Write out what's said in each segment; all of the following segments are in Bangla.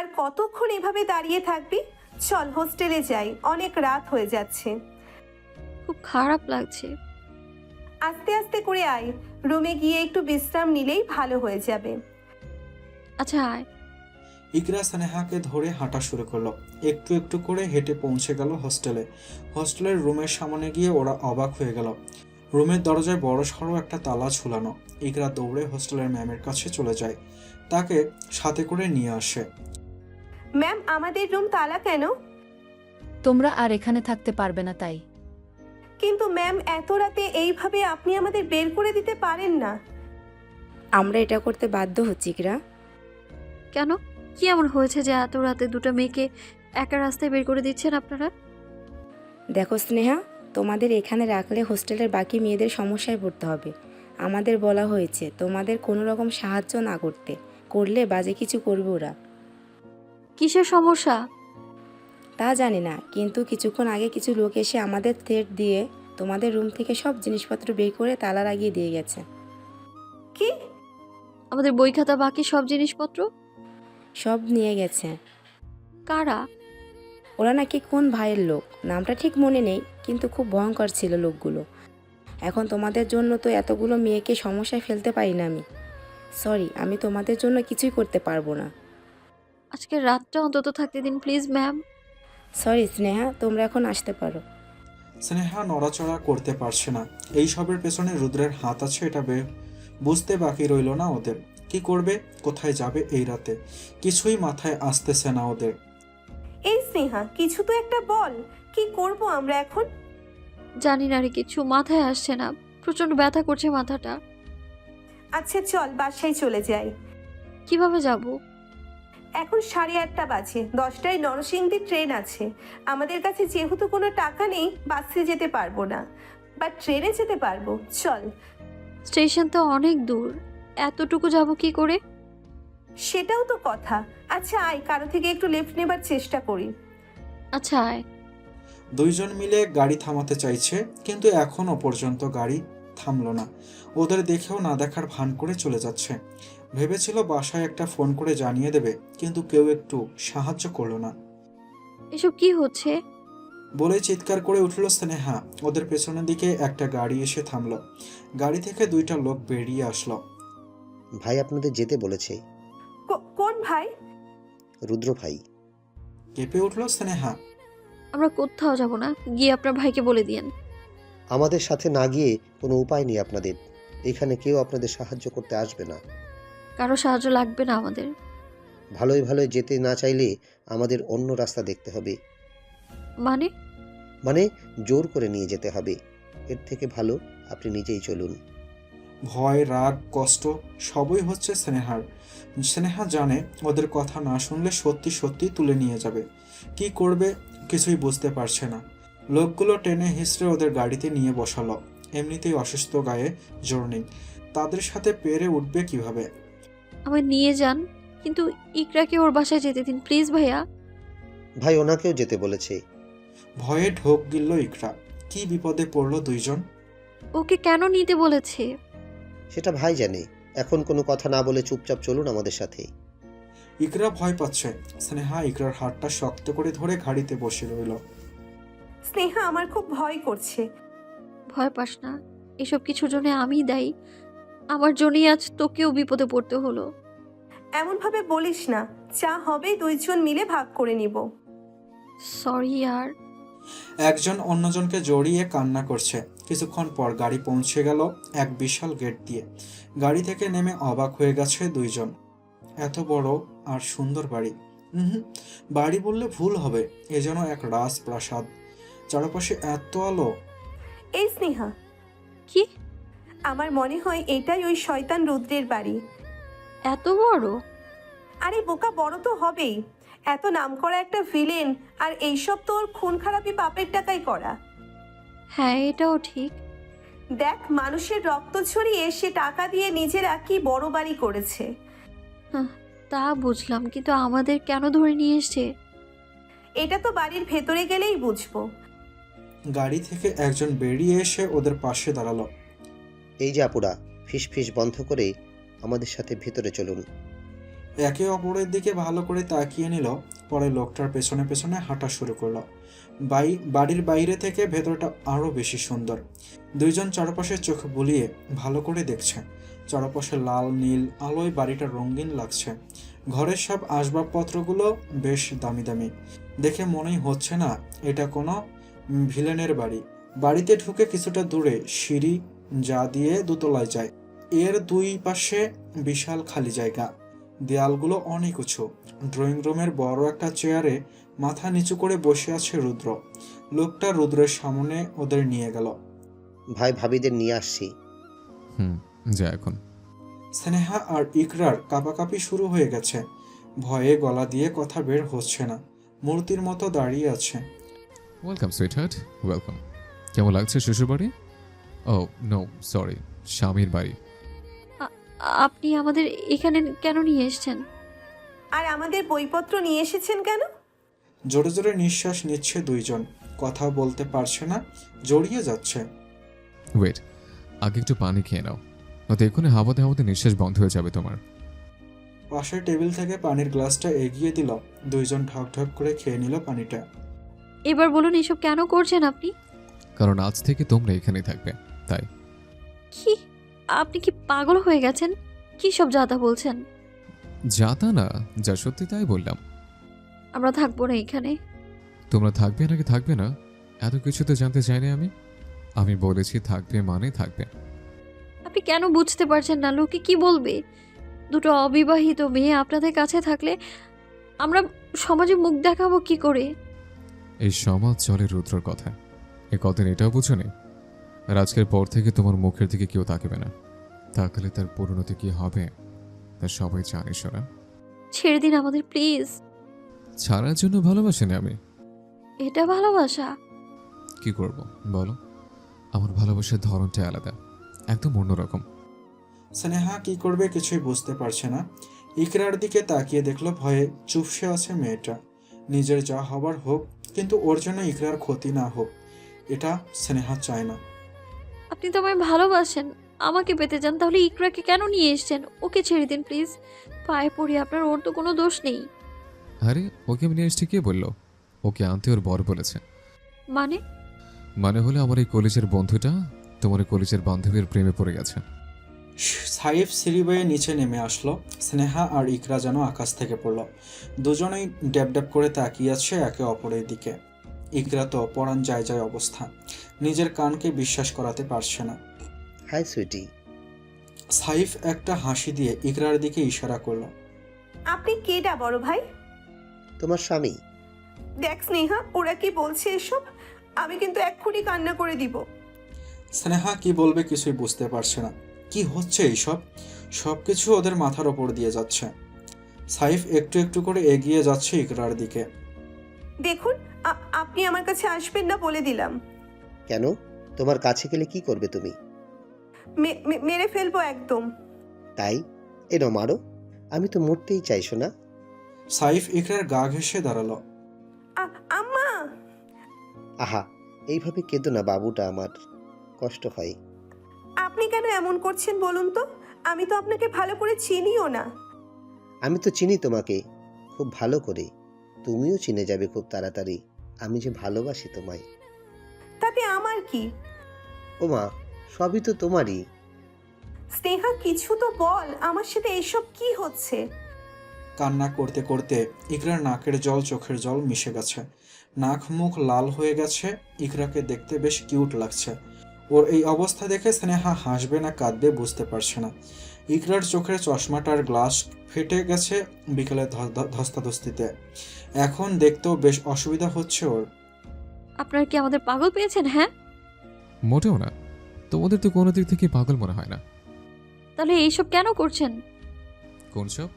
আর কতক্ষণ এভাবে দাঁড়িয়ে থাকবি? চল হোস্টেলে যাই, অনেক রাত হয়ে যাচ্ছে। খুব খারাপ লাগছে। আস্তে আস্তে করে আয়, রুমে গিয়ে একটু বিশ্রাম নিলেই ভালো হয়ে যাবে। আচ্ছা আয়। ইকরা স্নেহাকে ধরে হাঁটা শুরু করলো। একটু একটু করে হেঁটে পৌঁছে গেল হোস্টেলে। হোস্টেলের রুমের সামনে গিয়ে ওরা অবাক হয়ে গেল। রুমের দরজায় বড় সড়ো একটা তালা ঝুলানো। ইকরা দৌড়ে হোস্টেলের ম্যামের কাছে চলে যায়, তাকে সাথে করে নিয়ে আসে। ম্যাম, আমাদের রুম তালা কেন? তোমরা আর এখানে থাকতে পারবে না তাই। কিন্তু ম্যাম, এত রাতে এইভাবে আপনি আমাদের বের করে দিতে পারেন না। আমরা এটা করতে বাধ্য হচ্ছি ইকরা। কেন? কি এমন হয়েছে যে এত রাতে দুটো মেয়েকে একা রাস্তায় বের করে দিচ্ছেন আপনারা? দেখো স্নেহা, তোমাদের এখানে রাখলে হোস্টেলের বাকি মেয়েদের সমস্যায় পড়তে হবে। আমাদের বলা হয়েছে তোমাদের কোনো রকম সাহায্য না করতে, করলে বাজে কিছু করবে ওরা। কিসের সমস্যা? তা জানি না, কিন্তু কিছুক্ষণ আগে কিছু লোক এসে আমাদের থ্রেট দিয়ে তোমাদের রুম থেকে সব জিনিসপত্র বের করে তালা লাগিয়ে দিয়ে গেছে। কি? আমাদের বই খাতা বাকি সব জিনিসপত্র? সব নিয়ে গেছে। কারা? ওরা নাকি কোন ভাইয়ের লোক, নামটা ঠিক মনে নেই, কিন্তু খুব ভয়ঙ্কর ছিল লোকগুলো। এখন তোমাদের জন্য তো এতগুলো মেয়েকে সমস্যায় ফেলতে পারি না আমি। সরি, আমি তোমাদের জন্য কিছুই করতে পারবো না। আজকে রাতটা অন্তত থাকতে দিন প্লিজ ম্যাম। সরি স্নেহা, তোমরা এখন আসতে পারো। স্নেহা নড়াচড়া করতে পারছে না। এই সবের পেছনে রুদ্রের হাত আছে, এটা বুঝতে বাকি রইল না ওদের। কি করবে, কোথায় যাবে এই রাতে, কিছুই মাথায় আসতেছে না ওদের। এই স্নেহা, কিছু তো একটা বল, কি করব আমরা এখন? জানি না রে, কিছু মাথায় আসছে না, প্রচন্ড ব্যথা করছে মাথাটা। আচ্ছা চল বাসায় চলে যাই। কিভাবে যাব? এখন 8:30 বাজে, 10টায় নরসিংদী ট্রেন আছে। আমাদের কাছে যেহেতু কোনো টাকা নেই, বাসে যেতে পারবো না, বাট ট্রেনে যেতে পারবো। চল। স্টেশন তো অনেক দূর, এতটুকু যাব কি করে? সেটাও তো কথা। আচ্ছা আয়, কারো থেকে একটু লিফট নেবার চেষ্টা করি। আচ্ছা আয়। দুইজন মিলে গাড়ি থামাতে চাইছে, কিন্তু এখনো পর্যন্ত গাড়ি থামলো না। ওদের দেখেও না দেখার ভান করে চলে যাচ্ছে। ভেবেছিল বাসায় একটা ফোন করে জানিয়ে দেবে, কিন্তু কেউ একটু সাহায্য করলো না। এসব কি হচ্ছে? বলে চিৎকার করে উঠল স্নেহা। ওদের পেছনের দিকে একটা গাড়ি এসে থামলো। গাড়ি থেকে দুইটা লোক বেরিয়ে আসলো। ভাই আপনাদের যেতে বলেছে। কোন ভাই? রুদ্র ভাই। কেঁপে উঠল স্নেহা। আমরা কোথাও যাব না, গিয়ে আপনার ভাইকে বলে দিয়েন। আমাদের সাথে না গিয়ে কোনো উপায় নেই আপনাদের। এখানে কেউ আপনাদের সাহায্য করতে আসবে না। কারো সাহায্য লাগবে না আমাদের। ভালোই ভালোই যেতে না চাইলে আমাদের অন্য রাস্তা দেখতে হবে। মানে? মানে জোর করে নিয়ে যেতে হবে। এর থেকে ভালো আপনি নিজেই চলুন। ভয়, রাগ, কষ্ট সবই হচ্ছে স্নেহার। স্নেহা জানে ওদের কথা না শুনলে সত্যি সত্যি তুলে নিয়ে যাবে। কি করবে কিছুই বুঝতে পারছে না। লোকগুলো টেনে হিসড়ে ওদের গাড়িতে নিয়ে বসালো। এমনিতেই অসুস্থ গায়ে জোর নেই, তাদের সাথে পেরে উঠবে কিভাবে? আমায় নিয়ে যান, কিন্তু ইকরাকে ওর বাসায় যেতে দিন প্লিজ ভাইয়া। ভাই ওনাকেও যেতে বলেছে। ভয়ে ঢোক গিলল ইকরা। কি বিপদে পড়লো দুইজন। ওকে কেন নিতে বলেছে? সেটা ভাই জানে। এখন কোনো কথা না বলে চুপচাপ চলুন আমাদের সাথে। ইকরা ভয় পাচ্ছে। স্নেহা ইকরার হাতটা শক্ত করে ধরে গাড়িতে বসে রইল। স্নেহা, আমার খুব ভয় করছে। ভয় পাস না, এসব কিছুর জন্য আমি দায়ী। আমার জন্যই আজ তোকেও বিপদে পড়তে হলো। এমন ভাবে বলিস না, যা হবে দুইজন মিলে ভাগ করে নিব। সরি ইয়ার। একজন অন্যজনকে জড়িয়ে কান্না করছে। কিছুক্ষণ পর গাড়ি পৌঁছে গেল এক বিশাল গেট দিয়ে। গাড়ি থেকে নেমে অবাক হয়ে গেছে দুইজন। এত বড় আর সুন্দর বাড়ি। বাড়ি বললে ভুল হবে, এ যেন এক রাজপ্রাসাদ। চারপাশে এত আলো। এই স্নেহা, কি? আমার মনে হয় এটাই ওই শয়তান রুদ্রের বাড়ি। এত বড়? আরে বোকা, বড় তো হবেই। এত নামকরা একটা ভিলেন, আর এইসব তো ওর খুন খারাপি পাপের টাকায় করা। হ্যাঁ এটাও ঠিক। দেখ, মানুষের রক্ত ছড়িয়ে সে টাকা দিয়ে নিজেরা কি বড় বাড়ি করেছে। তা বুঝলাম, কিন্তু আমাদের কেন ধরে নিয়ে এসছে? এটা তো বাড়ির ভেতরে গেলেই বুঝবো। গাড়ি থেকে একজন বেরিয়ে এসে ওদের পাশে দাঁড়ালো। এই যে আপুরা, ফিস ফিস বন্ধ করে আমাদের সাথে ভিতরে চলুন। একে অপরের দিকে ভালো করে তাকিয়ে নিল, পরে লোকটার পেছনে পেছনে হাঁটা শুরু করলো। বাড়ির বাইরে থেকে ভেতরটা আরও বেশি সুন্দর। দুইজন চারপাশে চোখ বুলিয়ে ভালো করে দেখছে। চারপাশে লাল নীল আলোয় বাড়িটা রঙিন লাগছে। ঘরের সব আসবাবপত্রগুলো বেশ দামি দামি। দেখে মনেই হচ্ছে না এটা কোনো ভিলেনের বাড়ি। বাড়িতে ঢুকে কিছুটা দূরে সিঁড়ি, যা দিয়ে দোতলায় যায়। এর দুই পাশে বিশাল খালি জায়গা। দেয়ালগুলো অনেক উঁচু। ড্রয়িং রুমের বড় একটা চেয়ারে মাথা নিচু করে বসে আছে রুদ্র। লোকটা রুদ্রের সামনে ওদের নিয়ে গেল। ভাই ভাবিদের নিয়ে আসছি। যা এখন। স্নেহা আর ইকরার কাঁপাকাঁপি শুরু হয়ে গেছে। ভয়ে গলা দিয়ে কথা বের হচ্ছে না। মূর্তির মতো দাঁড়িয়ে আছে। Welcome sweetheart, welcome. কেমন লাগছে শ্বশুরবাড়ি? ও নো সরি, স্বামীর বাড়ি। আপনি আমাদের এখানে কেন নিয়ে এসেছেন? আর আমাদের বইপত্র নিয়ে এসেছেন কেন? জোরে জোরে নিঃশ্বাস নিচ্ছে দুইজন। কথা বলতে পারছে না, জড়িয়ে যাচ্ছে। ওয়েট, আগে একটু পানি খেয়ে নাও, নয়তো এক্ষুনি হাওয়াতে হাওয়াতে নিঃশ্বাস বন্ধ হয়ে যাবে তোমার। পাশের টেবিল থেকে পানির গ্লাসটা এগিয়ে দিল। দুইজন ঢক ঢক করে খেয়ে নিল পানিটা। এবার বলুন এসব কেন করছেন আপনি? কারণ আজ থেকে তোমরা এখানেই থাকবে, তাই। কি আপনি কি পাগল হয়ে গেছেন? কি সব যাতা বলছেন? যা তা না, যা সত্যি তাই বললাম। আমরা থাকবো না এখানে। তোমরা থাকবে নাকি থাকবে না এত কিছু তো জানতে চাইনি আমি বলেছি থাকবে মানে থাকবে। আপনি কেন বুঝতে পারছেন না? লোকে কি বলবে? দুটো অবিবাহিত মেয়ে আপনাদের কাছে থাকলে আমরা সমাজে মুখ দেখাবো কি করে? এই সমাজ চলে রুদ্রর কথা, এ কদিন এটাও বুঝো নি? আর আজকের পর থেকে তোমার মুখের দিকে কেউ তাকাবে না। তাকালে তার পরিণতি কি হবে তা সবাই জানিস না। ছেড়ে দিন আমাদের প্লিজ। ছাড়ার জন্য ভালোবাসিনি আমি। এটা ভালোবাসা? কি করব বলো, আমার ভালোবাসার ধরনটা আলাদা, একদম অন্যরকম। স্নেহা কি করবে কিছুই বুঝতে পারছে না। ইকরার দিকে তাকিয়ে দেখলো ভয়ে চুপসে আছে মেয়েটা। নিজের যা হবার হোক, কিন্তু ওর জন্য ইকরার ক্ষতি না হোক, এটা স্নেহা চায় না। আপনি তো আমায় ভালোবাসেন, আমাকে পেতে চান, তাহলে ইকরাকে কেন নিয়ে এসেছেন? ওকে ছেড়ে দিন প্লিজ, পায়ে পড়ি আপনার, ওর তো কোনো দোষ নেই। আরে ওকে আমি নিয়ে এসছি কে বললো? ওকে আনতে ওর বর বলেছে। মানে হলে আমার এই কলেজের বন্ধুটা তোমার এই কলেজের বান্ধবীর প্রেমে পড়ে গেছে। সাইফ সিঁড়ি বেয়ে নিচে নেমে আসলো। স্নেহা আর ইকরা যেন আকাশ থেকে পড়ল। দুজনেই ড্যাব ড্যাব করে তাকিয়ে আছে একে অপরের দিকে। ইকরা তো পরাণ যায় যায় অবস্থা, নিজের কানকে বিশ্বাস করাতে পারছে না। হাই সুইটি। সাইফ একটা হাসি দিয়ে ইকরার দিকে ইশারা করলো। আপনি কেডা বড় ভাই? তোমার স্বামী। দেখ স্নেহা, ওরা কি বলছে এসব? আমি কিন্তু এক্ষুনি কান্না করে দিব। স্নেহা কি বলবে কিছুই বুঝতে পারছে না। কি হচ্ছে এইসব? সবকিছু ওদের মাথার ওপর দিয়ে যাচ্ছে। সাইফ একটু একটু করে এগিয়ে যাচ্ছে ইকরার দিকে। দেখুন, আপনি আমার কাছে আসবেন না বলে দিলাম। কেন? তোমার কাছে গেলে কি করবে তুমি? মেরে ফেলবো একদম। তাই? এনো মারো, আমি তো মরতেই চাইছো না। সাইফ ইকরার গা ঘেঁষে দাঁড়ালো। আম্মা! আহা, এইভাবে কেঁদো না বাবুটা আমার, কষ্ট হয়। আপনি কেন এমন করছেন বলুন তো? আমি তো আপনাকে ভালো করে চিনিও না। আমি তো চিনি তোমাকে খুব ভালো করে, তুমিও চিনে যাবে খুব তাড়াতাড়ি আমি যে ভালোবাসি তোমায়। তাতে আমার কি? ওমা, সবই তো তোমারই। স্নেহা কিছু তো বল, আমার সাথে এইসব কি হচ্ছে? কান্না করতে করতে ইকরার নাকের জল চোখের জল মিশে গেছে। নাক মুখ লাল হয়ে গেছে। ইকরাকে দেখতে বেশ কিউট লাগছে। ওর এই অবস্থা দেখে স্নেহা হাসবে না কাঁদবে বুঝতে পারছে না। ইকরার চোখের চশমাটার গ্লাস ফেটে গেছে বিকেলে ধস্তাধস্তিতে। এখন দেখতেও বেশ অসুবিধা হচ্ছে ওর। আপনার কি আমাদের পাগল পেয়েছেন? হ্যাঁ, মোটেও না, তোমাদের তো কোনো দিক থেকে পাগল মনে হয় না। তাহলে এইসব কেন করছেন? কোন সব?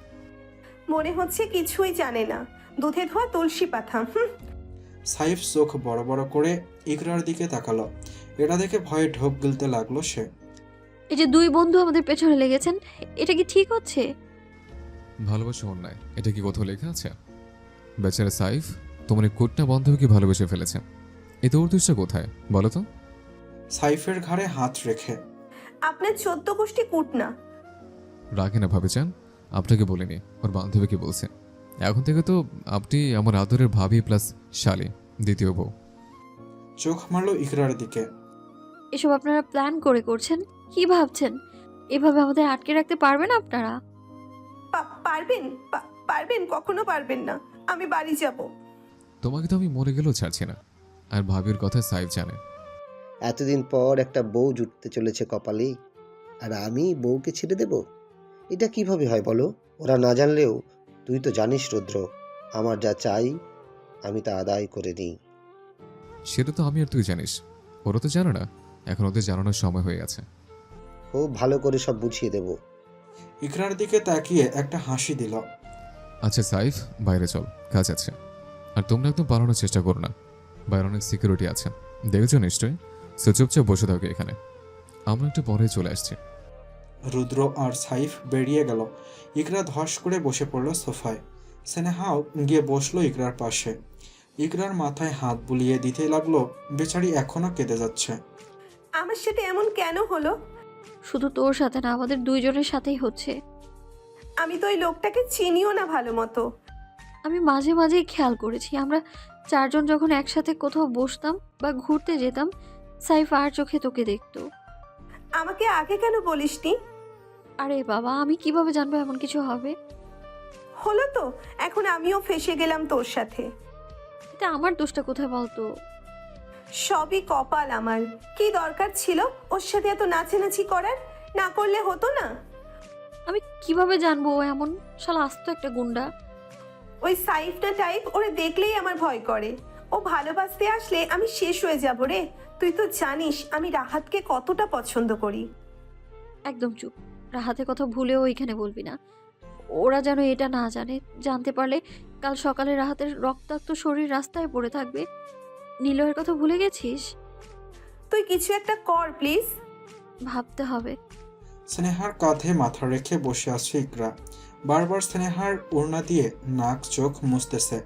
মনে হচ্ছে কিছুই জানে না। দুধে ধোয়া তুলসী পাতা। সাইফ চোখ বড় বড় করে ইকরার দিকে তাকালো। এটা দেখে ভয়ে ঢোক গিলতে লাগলো সে। এই যে দুই বন্ধু আমাদের পেছনে লেগেছেন, এটা কি ঠিক হচ্ছে? ভালোবাসা অন্যায়, এটা কি কোথাও লেখা আছে? বেচারা সাইফ তোমার এই কোটটা বান্ধবীকে ভালোবেসে ফেলেছে, এতে ওর দোষটা কোথায় বলো তো? সাইফের ঘাড়ে হাত রেখে। আপনার 14 গোষ্ঠী কুট না। রাখে না ভাবে চান, আপনাকে বলিনি, ওর বান্ধবীকে বলছে। এখন থেকে তো আপনি আমার আদরের ভাবি প্লাস শালি, দ্বিতীয় বউ। চোখ মারল ইকরার দিকে। এসব আপনারা প্ল্যান করে করছেন? কি ভাবছেন এভাবে আমাদের আটকে রাখতে পারবেন আপনারা? পারবেন? পারবেন? কখনো পারবেন না। আমি বাড়ি যাব। তোমাকে তো আমি মরে গেলেও ছাড়ছি না। আর ভাবির কথা সাইফ জানে। এতদিন পর একটা বউ জুটতে চলেছে কপালে, আর আমি বউকে ছেড়ে দেব? এটা কিভাবে হয় বলো? ওরা না জানলেও তুই তো জানিস রুদ্র, আমার যা চাই আমি তা আদায় করে নিই। সেটা তো আমি আর তুই জানিস, ওরা তো জানো না। এখন ওদের জানানোর সময় হয়ে গেছে। খুব ভালো করে সব বুঝিয়ে দেব। ইকরার দিকে তাকিয়ে একটা হাসি দিল। আচ্ছা সাইফ, বাইরে চল, কাজ আছে। আর তোমরা একদম পালানোর চেষ্টা করো না, বাইরে অনেক সিকিউরিটি আছে, দেখেছো নিশ্চয়ই। সো চুপচাপ বসে থাকো এখানে, আমরা একটু পরে চলে আসছি। রুদ্র আর সাইফ বেরিয়ে গেল। ইকরা ধস করে বসে পড়ল সোফায়। স্নেহাও গিয়ে বসলো ইকরার পাশে। ইকরার মাথায় হাত বুলিয়ে দিতে লাগলো। বেচারি এখনো কেঁদে যাচ্ছে। আমার সাথে এমন কেন হলো? শুধু তোর সাথে না, আমাদের দুইজনের সাথেই হচ্ছে। আমি তো ওই লোকটাকে চিনিও না ভালো মতো। আমি মাঝে মাঝেই খেয়াল করেছি, আমরা চারজন যখন একসাথে কোথাও বসতাম বা ঘুরতে যেতাম, সাইফ আর চোখে তোকে দেখতো। আমাকে আগে কেন বলিসনি? আরে বাবা, আমি কিভাবে জানবো এমন কিছু হবে? হলো তো, এখন আমিও ফেসে গেলাম তোর সাথে। এটা আমার দোষটা কোথায় বলতো? সবই কপাল আমার। কি দরকার ছিল ওর সাথে এত নাচানাচি করার? না করলে হতো না? আমি কিভাবে জানবো ও এমন শালা আস্ত একটা গুন্ডা? ওই সাইফটা টাইপ ওরে দেখলেই আমার ভয় করে। ও ভালোবাসতে আসলে আমি শেষ হয়ে যাব রে। তুই তো জানিস আমি রাহাতকে কতটা পছন্দ করি। একদম চুপ। রাহাতের কথা ভুলেও এখানে বলবি না। ওরা যেন এটা না জানে। জানতে পারলে কাল সকালে রাহাতের রক্তাক্ত শরীর রাস্তায় পড়ে থাকবে। নিলয়ের কথা ভুলে গেছিস? তুই কিছু একটা কর প্লিজ। ভাবতে হবে। স্নেহার কাঁধে মাথা রেখে বসে আছে ইকরা। বারবার স্নেহার ওড়না দিয়ে নাক চোখ মুছতেছে।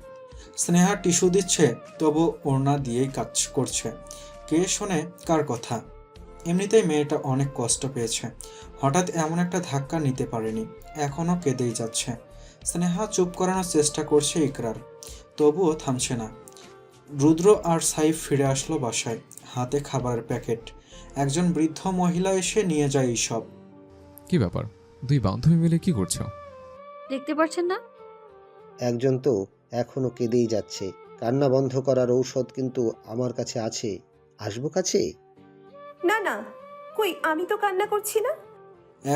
স্নেহা টিস্যু দিচ্ছে, তবু ওড়না দিয়েই কাজ করছে। কে শোনে কার কথা? এমনিতেই মেয়েটা অনেক কষ্ট পেয়েছে। হঠাৎ এমন একটা ধাক্কা নিতে পারেনি, এখনও কেঁদেই যাচ্ছে। স্নেহা চুপ করানোর চেষ্টা করছে ইকরার, তবুও থামছে না। রুদ্র আর সাইফ ফিরে আসলো বাসায়, হাতে খাবারের প্যাকেট। একজন বৃদ্ধ মহিলা এসে নিয়ে যায় এইসব। কি ব্যাপার, দুই বান্ধবী মিলে কি করছো? দেখতে পারছেন না? একজন তো এখনো কেঁদেই যাচ্ছে। কান্না বন্ধ করার ঔষধ কিন্তু আমার কাছে আছে, আসবো কাছে? না না, কই আমি তো কান্না করছি না।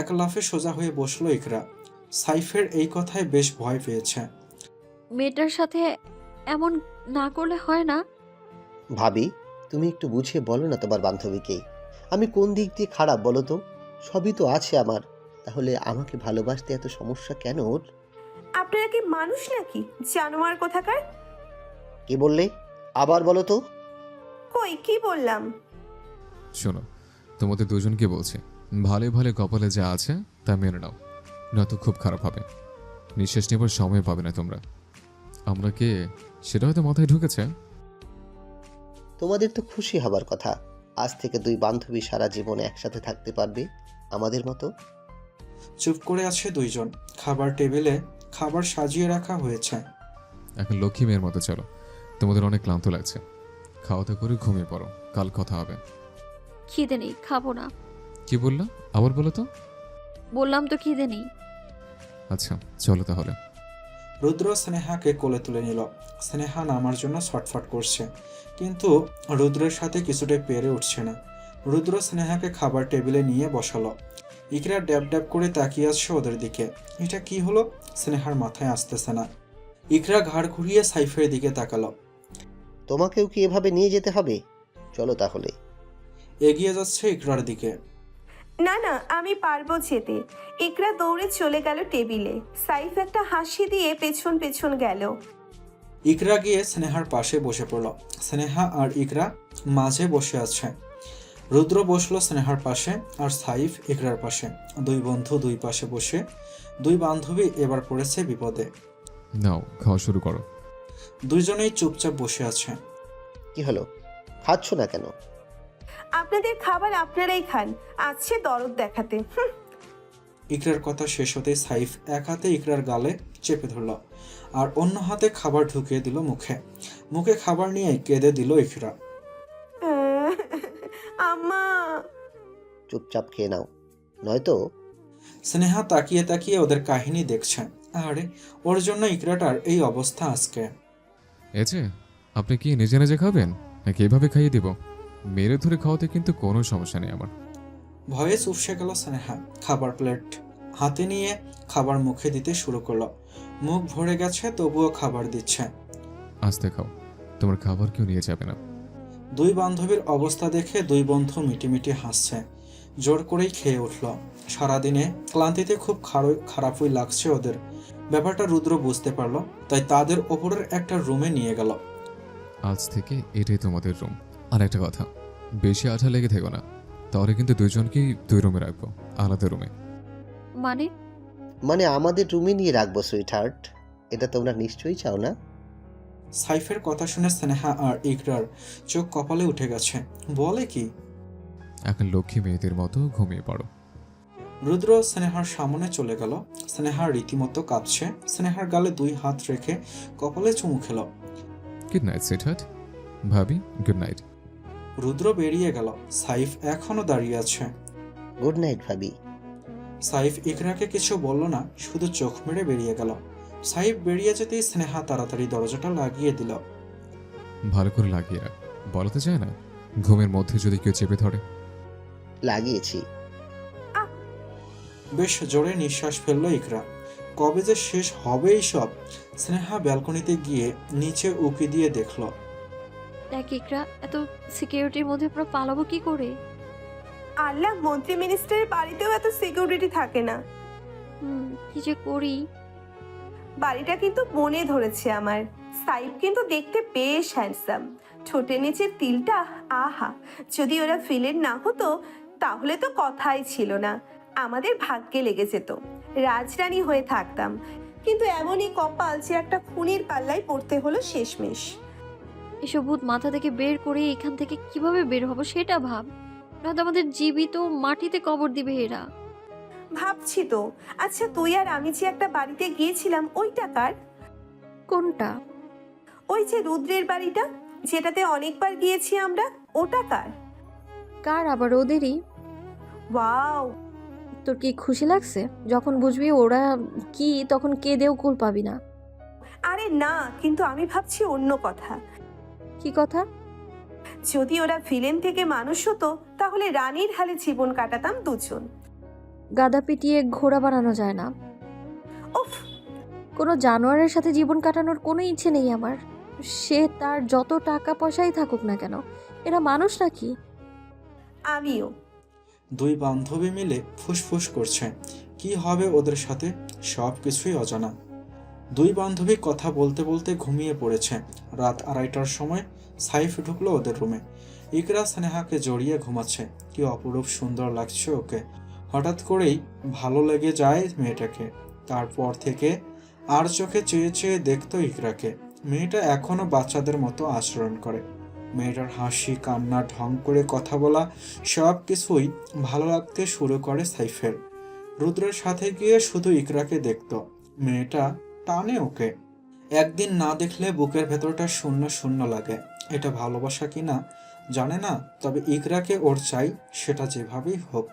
এক লাফে সোজা হয়ে বসলো ইকরা। সাইফের এই কথায় বেশ ভয় পেয়েছে। মেয়েটার সাথে এমন না করলে হয় না? ভাবি, তুমি একটু বুঝিয়ে বলো না তোমার বান্ধবীকে। আমি কোন দিক দিয়ে খারাপ বলো তো? সবই তো আছে আমার, তাহলে আমাকে ভালোবাসতে এত সমস্যা কেন ওর? আপনারা কি মানুষ নাকি জানোয়ার কোথাকার? কি বললে? আবার বলো তো। কই কি বললাম? শোনো, তোমাদের দুজনকে বলছি, ভালো ভালো কপালে যা আছে তা মেনে নাও, নয়তো খুব খারাপ হবে। নিঃশ্বাস নেবার সময় পাবে না তোমরা। আমরা কে সেটা হয়তো মাথায় ঢুকেছে। তোমাদের তো খুশি হবার কথা, আজ থেকে দুই বান্ধবী সারা জীবন একসাথে থাকতে পারবে আমাদের মতো। চুপ করে আছে দুইজন। খাবার টেবিলে খাবার সাজিয়ে রাখা হয়েছে। এখন লক্ষ্মী মেয়ের মতো চলো, তোমাদের অনেক ক্লান্ত লাগছে, খাওয়া দাওয়া করে ঘুমিয়ে পড়ো, কাল কথা হবে। খিদে নেই, খাবো না। কি বললা? আবার বলো তো। বললাম তো খিদে নেই। আচ্ছা চলো তাহলে। রুদ্র স্নেহাকে কোলে তুলে নিল। স্নেহা নামার জন্য ছটফট করছে, কিন্তু রুদ্রের সাথে কিছুটাই পেরে উঠছে না। রুদ্র স্নেহাকে খাবার টেবিলে নিয়ে বসালো। ইকরা ড্যাব ড্যাব করে তাকিয়ে আসছে ওদের দিকে। এটা কি হলো? স্নেহার মাথায় আসতেছে না। ইকরা ঘাড় ঘুরিয়ে সাইফের দিকে তাকালো। তোমাকেও কি এভাবে নিয়ে যেতে হবে? চলো তাহলে। এগিয়ে যাচ্ছে ইকরার দিকে। না না, আমি পারবো যেতে। ইকরা দৌড়ে চলে গেল টেবিলে। সাইফ একটা হাসি দিয়ে পেছন পেছন গেল। ইকরা গিয়ে স্নেহার পাশে বসে পড়ল। স্নেহা আর ইকরা মাঝে বসে আছে। রুদ্র বসলো স্নেহার পাশে, আর সাইফ ইকরার পাশে। দুই বন্ধু দুই পাশে বসে। দুই বান্ধবী এবার পড়েছে বিপদে। নাও খাওয়া শুরু করো। দুইজনেই চুপচাপ বসে আছে। কি হলো, খাচ্ছ না কেন? আপনাদের খাবার আপনারাই খান, আছে দরদ দেখাতে। ইকরার কথা শেষ হতেই সাইফ এক হাতে ইকরার গালে চেপে ধরল আর অন্য হাতে খাবার ঢুকিয়ে দিল মুখে। মুখে খাবার নিয়ে কেঁদে দিল ইকরা। আম্মা। চুপচাপ খেয়ে নাও, নয়তো। স্নেহা তাকিয়ে তাকিয়ে ওদের কাহিনী দেখছে। আরে ওর জন্য ইকরাটার এই অবস্থা আজকে। এছে আপনি কি নিজে নিজে খাবেন নাকি এভাবে খাইয়ে দিব? মেরে ধরে খাওয়াতে কিন্তু কোনো সমস্যা নেই আমার। ভয়ে চুপসে গেল স্নেহা। খাবার প্লেট হাতে নিয়ে খাবার মুখে দিতে শুরু করলো। মুখ ভরে গেছে তবুও খাবার দিচ্ছে। আস্তে খাও, তোমার খাবার কেউ নিয়ে যাবে না। দুই বান্ধবীর অবস্থা দেখে দুই বন্ধু মিটিমিটি হাসছে। জোর করেই খেয়ে উঠল। সারাদিনে ক্লান্তিতে খুব খারাপই লাগছে ওদের। ব্যাপারটা রুদ্র বুঝতে পারলো, তাই তাদের ওপরের একটা রুমে নিয়ে গেল। আজ থেকে এটাই তোমাদের রুম। আর একটা কথা, বেশি আঠা লেগে থেকো না, তাহলে কিন্তু দুজনকেই দুই রুমে রাখবো, আলাদা রুমে। মানে আমাদের রুমে নিয়ে রাখবো সুইট হার্ট, এটা তোমরা নিশ্চয়ই চাও না? সাইফের কথা শুনে স্নেহা আর ইকরার চোখ কপালে উঠে গেছে। বলে কি? এখন লক্ষ্মী মেয়েদের মতো ঘুমিয়ে পড়ো। রুদ্র স্নেহার সামনে চলে গেল। স্নেহা রীতিমতো কাঁপছে। স্নেহার গালে দুই হাত রেখে কপালে চুমু খেল। Good night sweetheart. ভাবি গুড নাইট। রুদ্র বেরিয়ে গেল। সাইফ এখনো দাঁড়িয়ে আছে। গুড নাইট ভাবি। সাইফ ইকরাকে কিছু বলল না, শুধু চোখ মেরে বেরিয়ে গেল। সাইফ বেরিয়ে যেতেই স্নেহা তাড়াতাড়ি দরজাটা লাগিয়ে দিল। ভালো করে লাগিয়ে রাখ, বলতে চায় না ঘুমের মধ্যে যদি কেউ চেপে ধরে। লাগিয়েছি। বেশ জোরে নিঃশ্বাস ফেললো ইকরা। কবে যে শেষ হবে এই সব? স্নেহা ব্যালকনিতে গিয়ে নিচে উকি দিয়ে দেখল। দেখ ইকরা, এত সিকিউরিটির মধ্যে পুরো পালাবো কি করে? আল্লাহ, মন্ত্রী মিনিস্টারের বাড়িতেও এত সিকিউরিটি থাকে না। কি যে করি। বাড়িটা কিন্তু মনে ধরেছে আমার। সাইফ কিন্তু দেখতে বেশ হ্যান্ডসাম। ঠোঁটের নিচের তিলটা, আহা! যদি ওরা ফিলের না হতো তাহলে তো কথাই ছিল না। আমাদের ভাগ্যে লেগে যেত, রাজরানী হয়ে থাকতাম। কিন্তু এমনই কপাল যে একটা খুনির পাল্লায় পড়তে হলো শেষমেশ। এসব ভূত মাথা থেকে বের করে এখান থেকে কিভাবে বের হবো সেটা ভাব, নয়তো আমাদের জীবিত মাটিতে কবর দিবে এরা। ভাবছি তো। আচ্ছা, তুই আর আমি যে একটা বাড়িতে গিয়েছিলাম, ওই টাকার? কোনটা? ওই যে রুদ্রের বাড়িটা, যেটাতে অনেকবার গিয়েছি আমরা, ও টাকার? কার আবার? ওদেরই। ওয়াও! তোর কি খুশি লাগছে? যখন বুঝবি ওরা কি, তখন কেঁদেও কুল পাবি না। আরে না, কিন্তু আমি ভাবছি অন্য কথা। কি কথা? যদি ওরা ভিলেন থেকে মানুষ হতো তাহলে রানীর হালে জীবন কাটাতাম দুজন। গাদা পিটিয়ে ঘোড়া বানানো যায় না। উফ! কোনো জানোয়ারের সাথে জীবন কাটানোর কোনো ইচ্ছে নেই আমার। সে তার যত টাকা পয়সাই থাকুক না কেন, এরা মানুষ নাকি? আমিও। দুই বান্ধবী মিলে ফুসফুস করছে। কি হবে ওদের সাথে, সব কিছুই অজানা। দুই বান্ধবী কথা বলতে বলতে ঘুমিয়ে পড়েছে। রাত 2:30টার সময় সাইফ ঢুকলো ওদের রুমে। ইকরা স্নেহাকে জড়িয়ে ঘুমাচ্ছে। কি অপরূপ সুন্দর লাগছে ওকে। হঠাৎ করেই ভালো লেগে যায় মেয়েটাকে। তারপর থেকে আর চোখে চেয়ে চেয়ে দেখতো ইকরাকে। মেয়েটা এখনো বাচ্চাদের মতো আচরণ করে। মেয়েটার হাসি, কান্না, ঢং করে কথা বলা সব কিছুই ভালো লাগতে শুরু করে সাইফের। রুদ্রের সাথে গিয়ে শুধু ইকরাকে দেখতো। মেয়েটা টানে ওকে। একদিন না দেখলে বুকের ভেতরটা শূন্য শূন্য লাগে। এটা ভালোবাসা কিনা জানে না, তবে ইকরাকে ওর চাই, সেটা যেভাবেই হোক।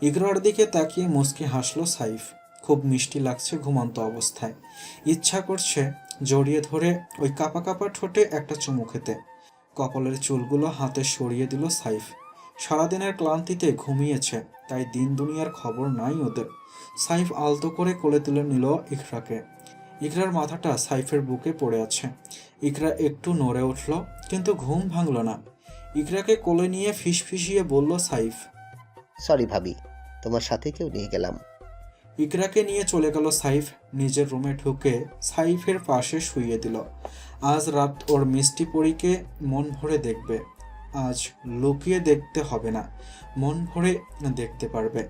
ইকরার দিকে তাকিয়ে মুচকি হাসলো সাইফ। খুব মিষ্টি লাগছে ঘুমন্ত অবস্থায়। ইচ্ছা করছে জড়িয়ে ধরে ওই কাপা কাপা ঠোঁটে একটা চুমু খেতে। কপালের চুলগুলো হাতে সরিয়ে দিল সাইফ। সারাদিনের ক্লান্তিতে ঘুমিয়েছে, তাই দিন দুনিয়ার খবর নাই ওদের। সাইফ আলতো করে কোলে তুলে নিল ইকরাকে। ইকরার মাথাটা সাইফের বুকে পড়ে আছে। ইকরা একটু নড়ে উঠল, কিন্তু ঘুম ভাঙল না। ইকরাকে কোলে নিয়ে ফিসফিসিয়ে বলল সাইফ, সরি ভাবি, তোমার সাথে কেউ নিয়ে গেলাম। ইকরাকে নিয়ে চলে গেল সাইফ। নিজের রুমে ঢুকে সাইফের পাশে শুইয়ে দিল। আজ রাত ওর মিষ্টি পরীকে মন ভরে দেখবে। আজ লুকিয়ে দেখতে হবে না, মন ভরে দেখতে পারবে।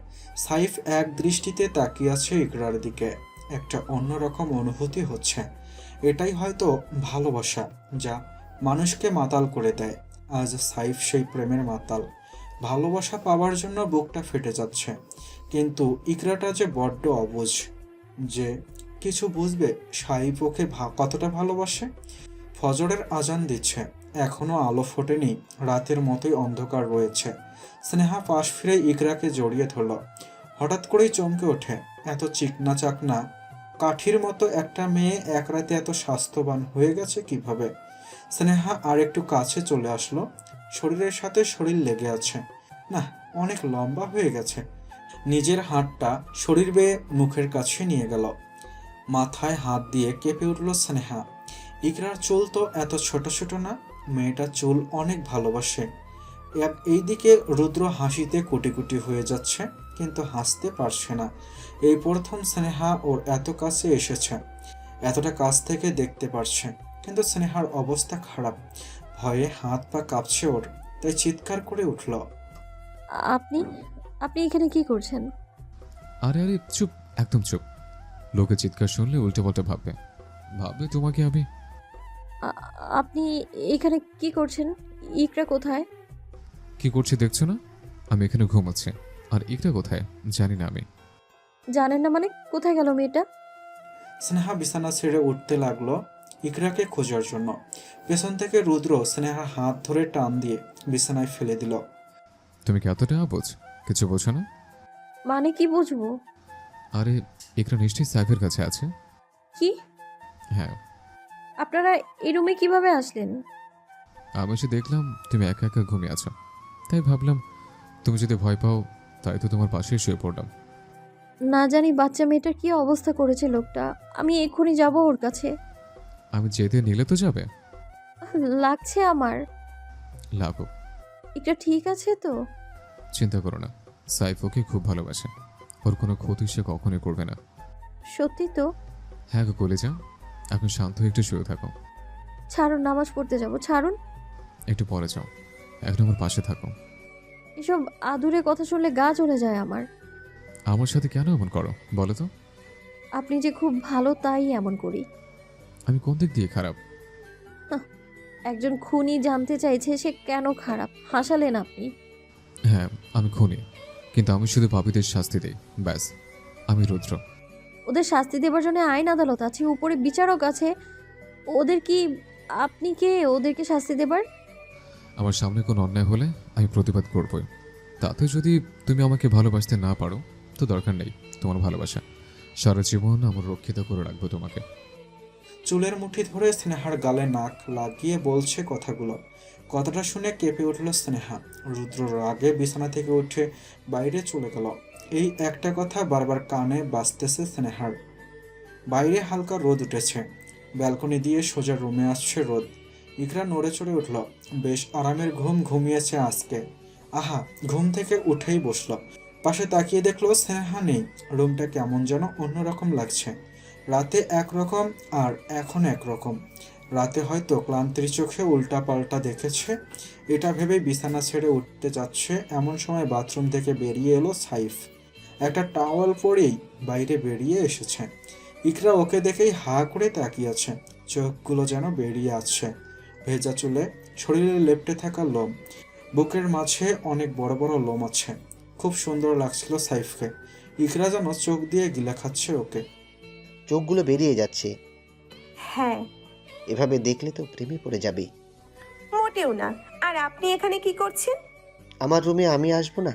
সাইফ এক দৃষ্টিতে তাকিয়ে আছে ইকরার দিকে। একটা অন্যরকম অনুভূতি হচ্ছে। এটাই হয়তো ভালোবাসা, যা মানুষকে মাতাল করে দেয়। আজ সাইফ সেই প্রেমের মাতাল। ভালোবাসা পাওয়ার জন্য বুকটা ফেটে যাচ্ছে। কিন্তু ইকরাটা যে বড্ড অবুঝ যে কিছু বুঝবে। সাইফ ওকে কতটা ভালোবাসে। ফজরের আজান দিচ্ছে, এখনো আলো ফোটেনি, রাতের মতোই অন্ধকার রয়েছে। স্নেহা পাশ ফিরে ইকরাকে জড়িয়ে ধরল। হঠাৎ করেই চমকে ওঠে, এত চিকনা চাকনা কাঠির মতো একটা মেয়ে এক রাতে এত স্বাস্থ্যবান হয়ে গেছে কিভাবে। স্নেহা আর একটু কাছে চলে আসলো, শরীরের সাথে শরীর লেগে আছে। না, অনেক লম্বা হয়ে গেছে। নিজের হাতটা শরীর বেয়ে মুখের কাছে নিয়ে গেল, মাথায় হাত দিয়ে কেঁপে উঠল স্নেহা। ইকরার চুল তো এত ছোট ছোট না, মেয়েটা চুল অনেক ভালোবাসে। এইদিকে রুদ্র হাসিতে কুটি কুটি হয়ে যাচ্ছে, কিন্তু হাসতে পারছে না। এই প্রথম স্নেহা ওর এত কাছে এসেছে, এতটা কাছ থেকে দেখতে পারছে। কিন্তু স্নেহার অবস্থা খারাপ, ভয়ে হাত পা কাঁপছে ওর, তাই চিৎকার করে উঠল। আপনি আপনি এখানে কি করছেন? আরে আরে চুপ, একদম চুপ। লোকে চিৎকার শুনলে উল্টে পাল্টে ভাববে, ভাববে তোমাকে আমি। আ- আপনি এখানে কি করছেন? ইকরা কোথায়? কি করছি দেখছো না? আমি এখানে ঘুমাচ্ছি। আর ইকরা কোথায় জানি না আমি। জানেন না মানে? কোথায় গেল মেয়েটা? স্নেহা বিছানা ছেড়ে উঠতে লাগলো ইকরাকে খোঁজার জন্য। পেছন থেকে রুদ্র স্নেহার হাত ধরে টান দিয়ে বিছানায় ফেলে দিল। তুমি কি এতটা বুঝ কিছু বোঝো না? মানে কি বুঝবো? আরে ইকরা নিশ্চয়ই সাইফের কাছে আছে। কি? হ্যাঁ, আপনারা এই রুমে কিভাবে আসলেন? আমি এসে দেখলাম তুমি একা একা ঘুমিয়ে আছো, তাই ভাবলাম তুমি যদি ভয় পাও তাই তো তোমার পাশেই শুয়ে পড়লাম। না জানি বাচ্চা মেয়েটার কি অবস্থা করেছে লোকটা। আমি এক্ষুনি যাব ওর কাছে। আমি যেতে নিলে তো যাবে? লাগছে আমার। লাগো। এটা ঠিক আছে তো? চিন্তা করো না, সাইফ ওকে খুব ভালোবাসে, ওর কোনো ক্ষতি সে কখনোই করবে না। সত্যি তো? হ্যাঁ গো কলেজা, এখন শান্ত হয়ে একটু শুয়ে থাকো। ছাড়ুন, নামাজ পড়তে যাব, ছাড়ুন। একটু পরে যাও, এখন আমার পাশে থাকো। এসব আদুরে কথা শুনলে গা চলে যায় আমার। আমার সাথে কেন এমন করো বলো তো? আপনি যে খুব ভালো তাই এমন করি। আমি কোন দিক দিয়ে খারাপ? একজন খুনি জানতে চাইছে সে কেন খারাপ, হাসালেন আপনি। হ্যাঁ আমি খুনি, কিন্তু আমি শুধু পাপীদের শাস্তি দিই, ব্যাস। আমি রুদ্র। ওদের শাস্তি দেবার জন্য আইন আদালত আছে, উপরে বিচারক আছে। ওদের কি, আপনি কে ওদেরকে শাস্তি দেবার? আমার সামনে কোনো অন্যায় হলে আমি প্রতিবাদ করবই। তাতে যদি তুমি আমাকে ভালোবাসতে না পারো তো দরকার নেই তোমার ভালোবাসা। সারা জীবন আমার রক্ষিতা করে রাখবো তোমাকে। চুলের মুঠি ধরে স্নেহার গালে নাক লাগিয়ে বলছে কথাগুলো। কথাটা শুনে কেঁপে উঠল স্নেহা। রুদ্র রাগে বিছানা থেকে উঠে বাইরে চলে গেল। এই একটা কথা বারবার কানে বাজতেছে স্নেহার। বাইরে হালকা রোদ উঠেছে, ব্যালকনি দিয়ে সোজা রুমে আসছে রোদ। ইকরা নড়ে চড়ে উঠল, বেশ আরামের ঘুম ঘুমিয়েছে আজকে। আহা, ঘুম থেকে উঠেই বসলো। পাশে তাকিয়ে দেখলো স্নেহা নেই। রুমটা কেমন যেন অন্যরকম লাগছে। রাতে একরকম আর এখন একরকম। রাতে হয়তো ক্লান্তির চোখে উল্টা পাল্টা দেখেছে, এটা ভেবে বিছানা ছেড়ে উঠতে যাচ্ছে এমন সময় বাথরুম থেকে বেরিয়ে এলো সাইফ। একটা টাওয়াল পরেই বাইরে বেরিয়ে এসেছে। ইকরা ওকে দেখেই হা করে তাকিয়ে আছে, চোখগুলো যেন বেরিয়ে আসছে। ভেজা চুলে, শরীরে লেপ্টে থাকা লোম, বুকের মাঝে অনেক বড় বড় লোম আছে। খুব সুন্দর লাগছিল সাইফকে। ইকরা যেন চোখ দিয়ে গিলে খাচ্ছে ওকে। চোখগুলো বেরিয়ে যাচ্ছে, হ্যাঁ, এভাবে দেখলে তো প্রেমে পড়ে যাবে। মোটেও না। আর আপনি এখানে কি করছেন? আমার রুমে আমি আসবো না?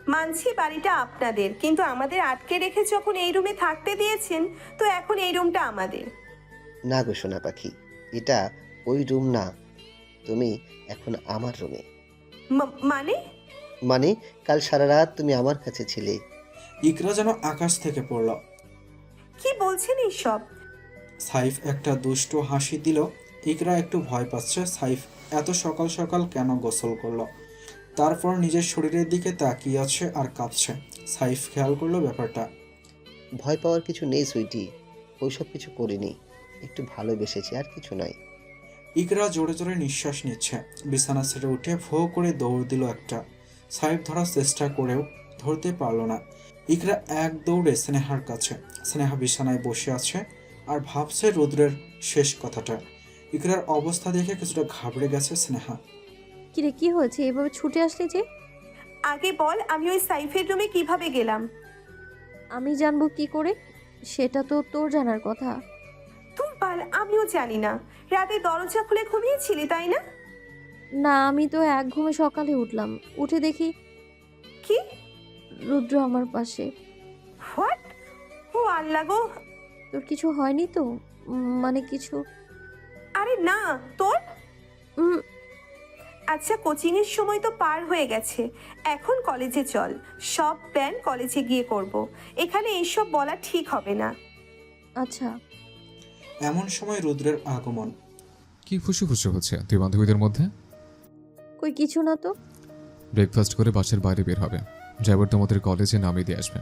মানছি বাড়িটা আপনাদের, কিন্তু আমাদের আটকে রেখে যখন এই রুমে থাকতে দিয়েছেন, তো এখন এই রুমটা আমাদের। না গো সোনা পাখি, এটা ওই রুম না, তুমি এখন আমার রুমে। মানে? মানে কাল সারা রাত তুমি আমার কাছে ছিলে। ইকরা যেন আকাশ থেকে পড়ল। কি বলছেন এইসব? সাইফ একটা দুষ্ট হাসি দিল। ইকরা একটু ভয় পাচ্ছে, সাইফ এত সকাল সকাল কেন গোসল করলো। তারপর নিজের শরীরের দিকে তাকিয়ে আছে আর কাঁপছে। সাইফ খেয়াল করলো ব্যাপারটা। ভয় পাওয়ার কিছু নেই সুইটি, ওইসব কিছু করিনি, একটু ভালোবেসেছি আর কিছু নয়। ইকরা জোরে জোরে নিঃশ্বাস নিচ্ছে। বিছানা ছেড়ে উঠে ভো করে দৌড় দিল একটা। সাইফ ধরার চেষ্টা করেও ধরতে পারল না। ইকরা এক দৌড়ে স্নেহার কাছে। স্নেহা বিছানায় বসে আছে আর ভাবছে রুদ্রের শেষ কথাটা। ইকরার অবস্থা দেখে কিছুটা ঘাবড়ে গেছে স্নেহা। কিরে, কি হয়েছে? এভাবে ছুটে আসলি যে? আগে বল, আমি ওই সাইফের রুমে কিভাবে গেলাম? আমি জানবো কি করে? সেটা তো তোর জানার কথা। তোর বাল, আমিও জানি না। রাতে দরজা খুলে ঘুমিয়েছিলি তাই না? না, আমি তো এক ঘুমে সকালে উঠলাম, উঠে দেখি কি? রুদ্র আমার পাশে। হোয়াট? ও আল্লাহ গো! তোর কিছু হয়নি তো? মানে কিছু? আরে না, তোর? উম, আচ্ছা, কোচিং এর সময় তো পার হয়ে গেছে, এখন কলেজে চল। সব প্ল্যান কলেজে গিয়ে করব। এখানে এইসব বলা ঠিক হবে না। আচ্ছা। এমন সময় রুদ্রের আগমন। কি ফুসু ফুসু হচ্ছে তুই বান্ধবীদের মধ্যে? কই কিছু না তো। ব্রেকফাস্ট করে বাসের বাইরে বের হবে, ড্রাইভার তোমাদের কলেজে নামিয়ে দিয়ে আসবে।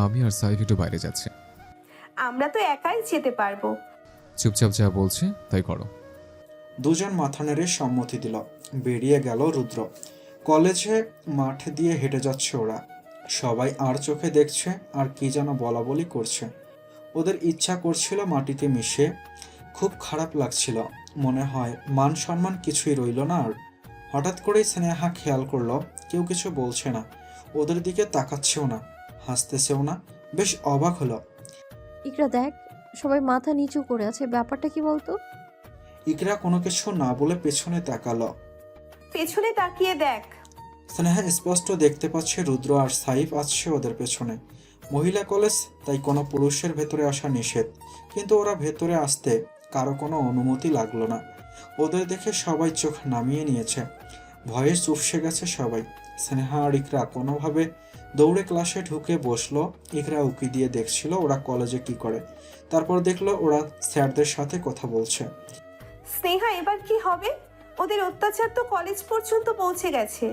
আমি আর সাইফ একটু বাইরে যাচ্ছি। আমরা তো একাই যেতে পারবো। চুপচাপ যা বলছে তাই করো। দুজন মাথা নেড়ে সম্মতি দিল। বেরিয়ে গেল রুদ্র। কলেজে মাঠ দিয়ে হেঁটে যাচ্ছে ওরা। সবাই আর চোখে দেখছে আর কি যেন বলা বলি করছে। ওদের ইচ্ছা করছিল মাটিতে মিশে। খুব খারাপ লাগছিল, মনে হয় মান সম্মান কিছুই রইল না আর। হঠাৎ করেই স্নেহা খেয়াল করলো কেউ কিছু বলছে না, ওদের দিকে তাকাচ্ছেও না, হাসতেছেও না। বেশ অবাক হলো। ইকরা দেখ, সবাই মাথা নিচু করে আছে, ব্যাপারটা কি বলতো? ইকরা কোনো কিছু না বলে পেছনে তাকালো। পেছনে তাকিয়ে দেখ। স্নেহা স্পষ্ট দেখতে পাচ্ছে রুদ্র আর সাইফ আসছে ওদের পেছনে। মহিলা কলেজ, তাই কোনো পুরুষের ভেতরে আসা নিষেধ, কিন্তু ওরা ভেতরে আসতে কারো কোনো অনুমতি লাগলো না। ওদের দেখে সবাই চোখ নামিয়ে নিয়েছে, ভয়ে চুপসে গেছে সবাই। স্নেহা আর ইকরা কোনোভাবে দৌড়ে ক্লাসে ঢুকে বসলো। ইকরা উকি দিয়ে দেখছিল ওরা কলেজে কি করে, তারপর দেখলো ওরা স্যারদের সাথে কথা বলছে। স্নেহা, এবার কি হবে? ওদের অত্যাচার তো কলেজ পর্যন্ত পৌঁছে গেছে।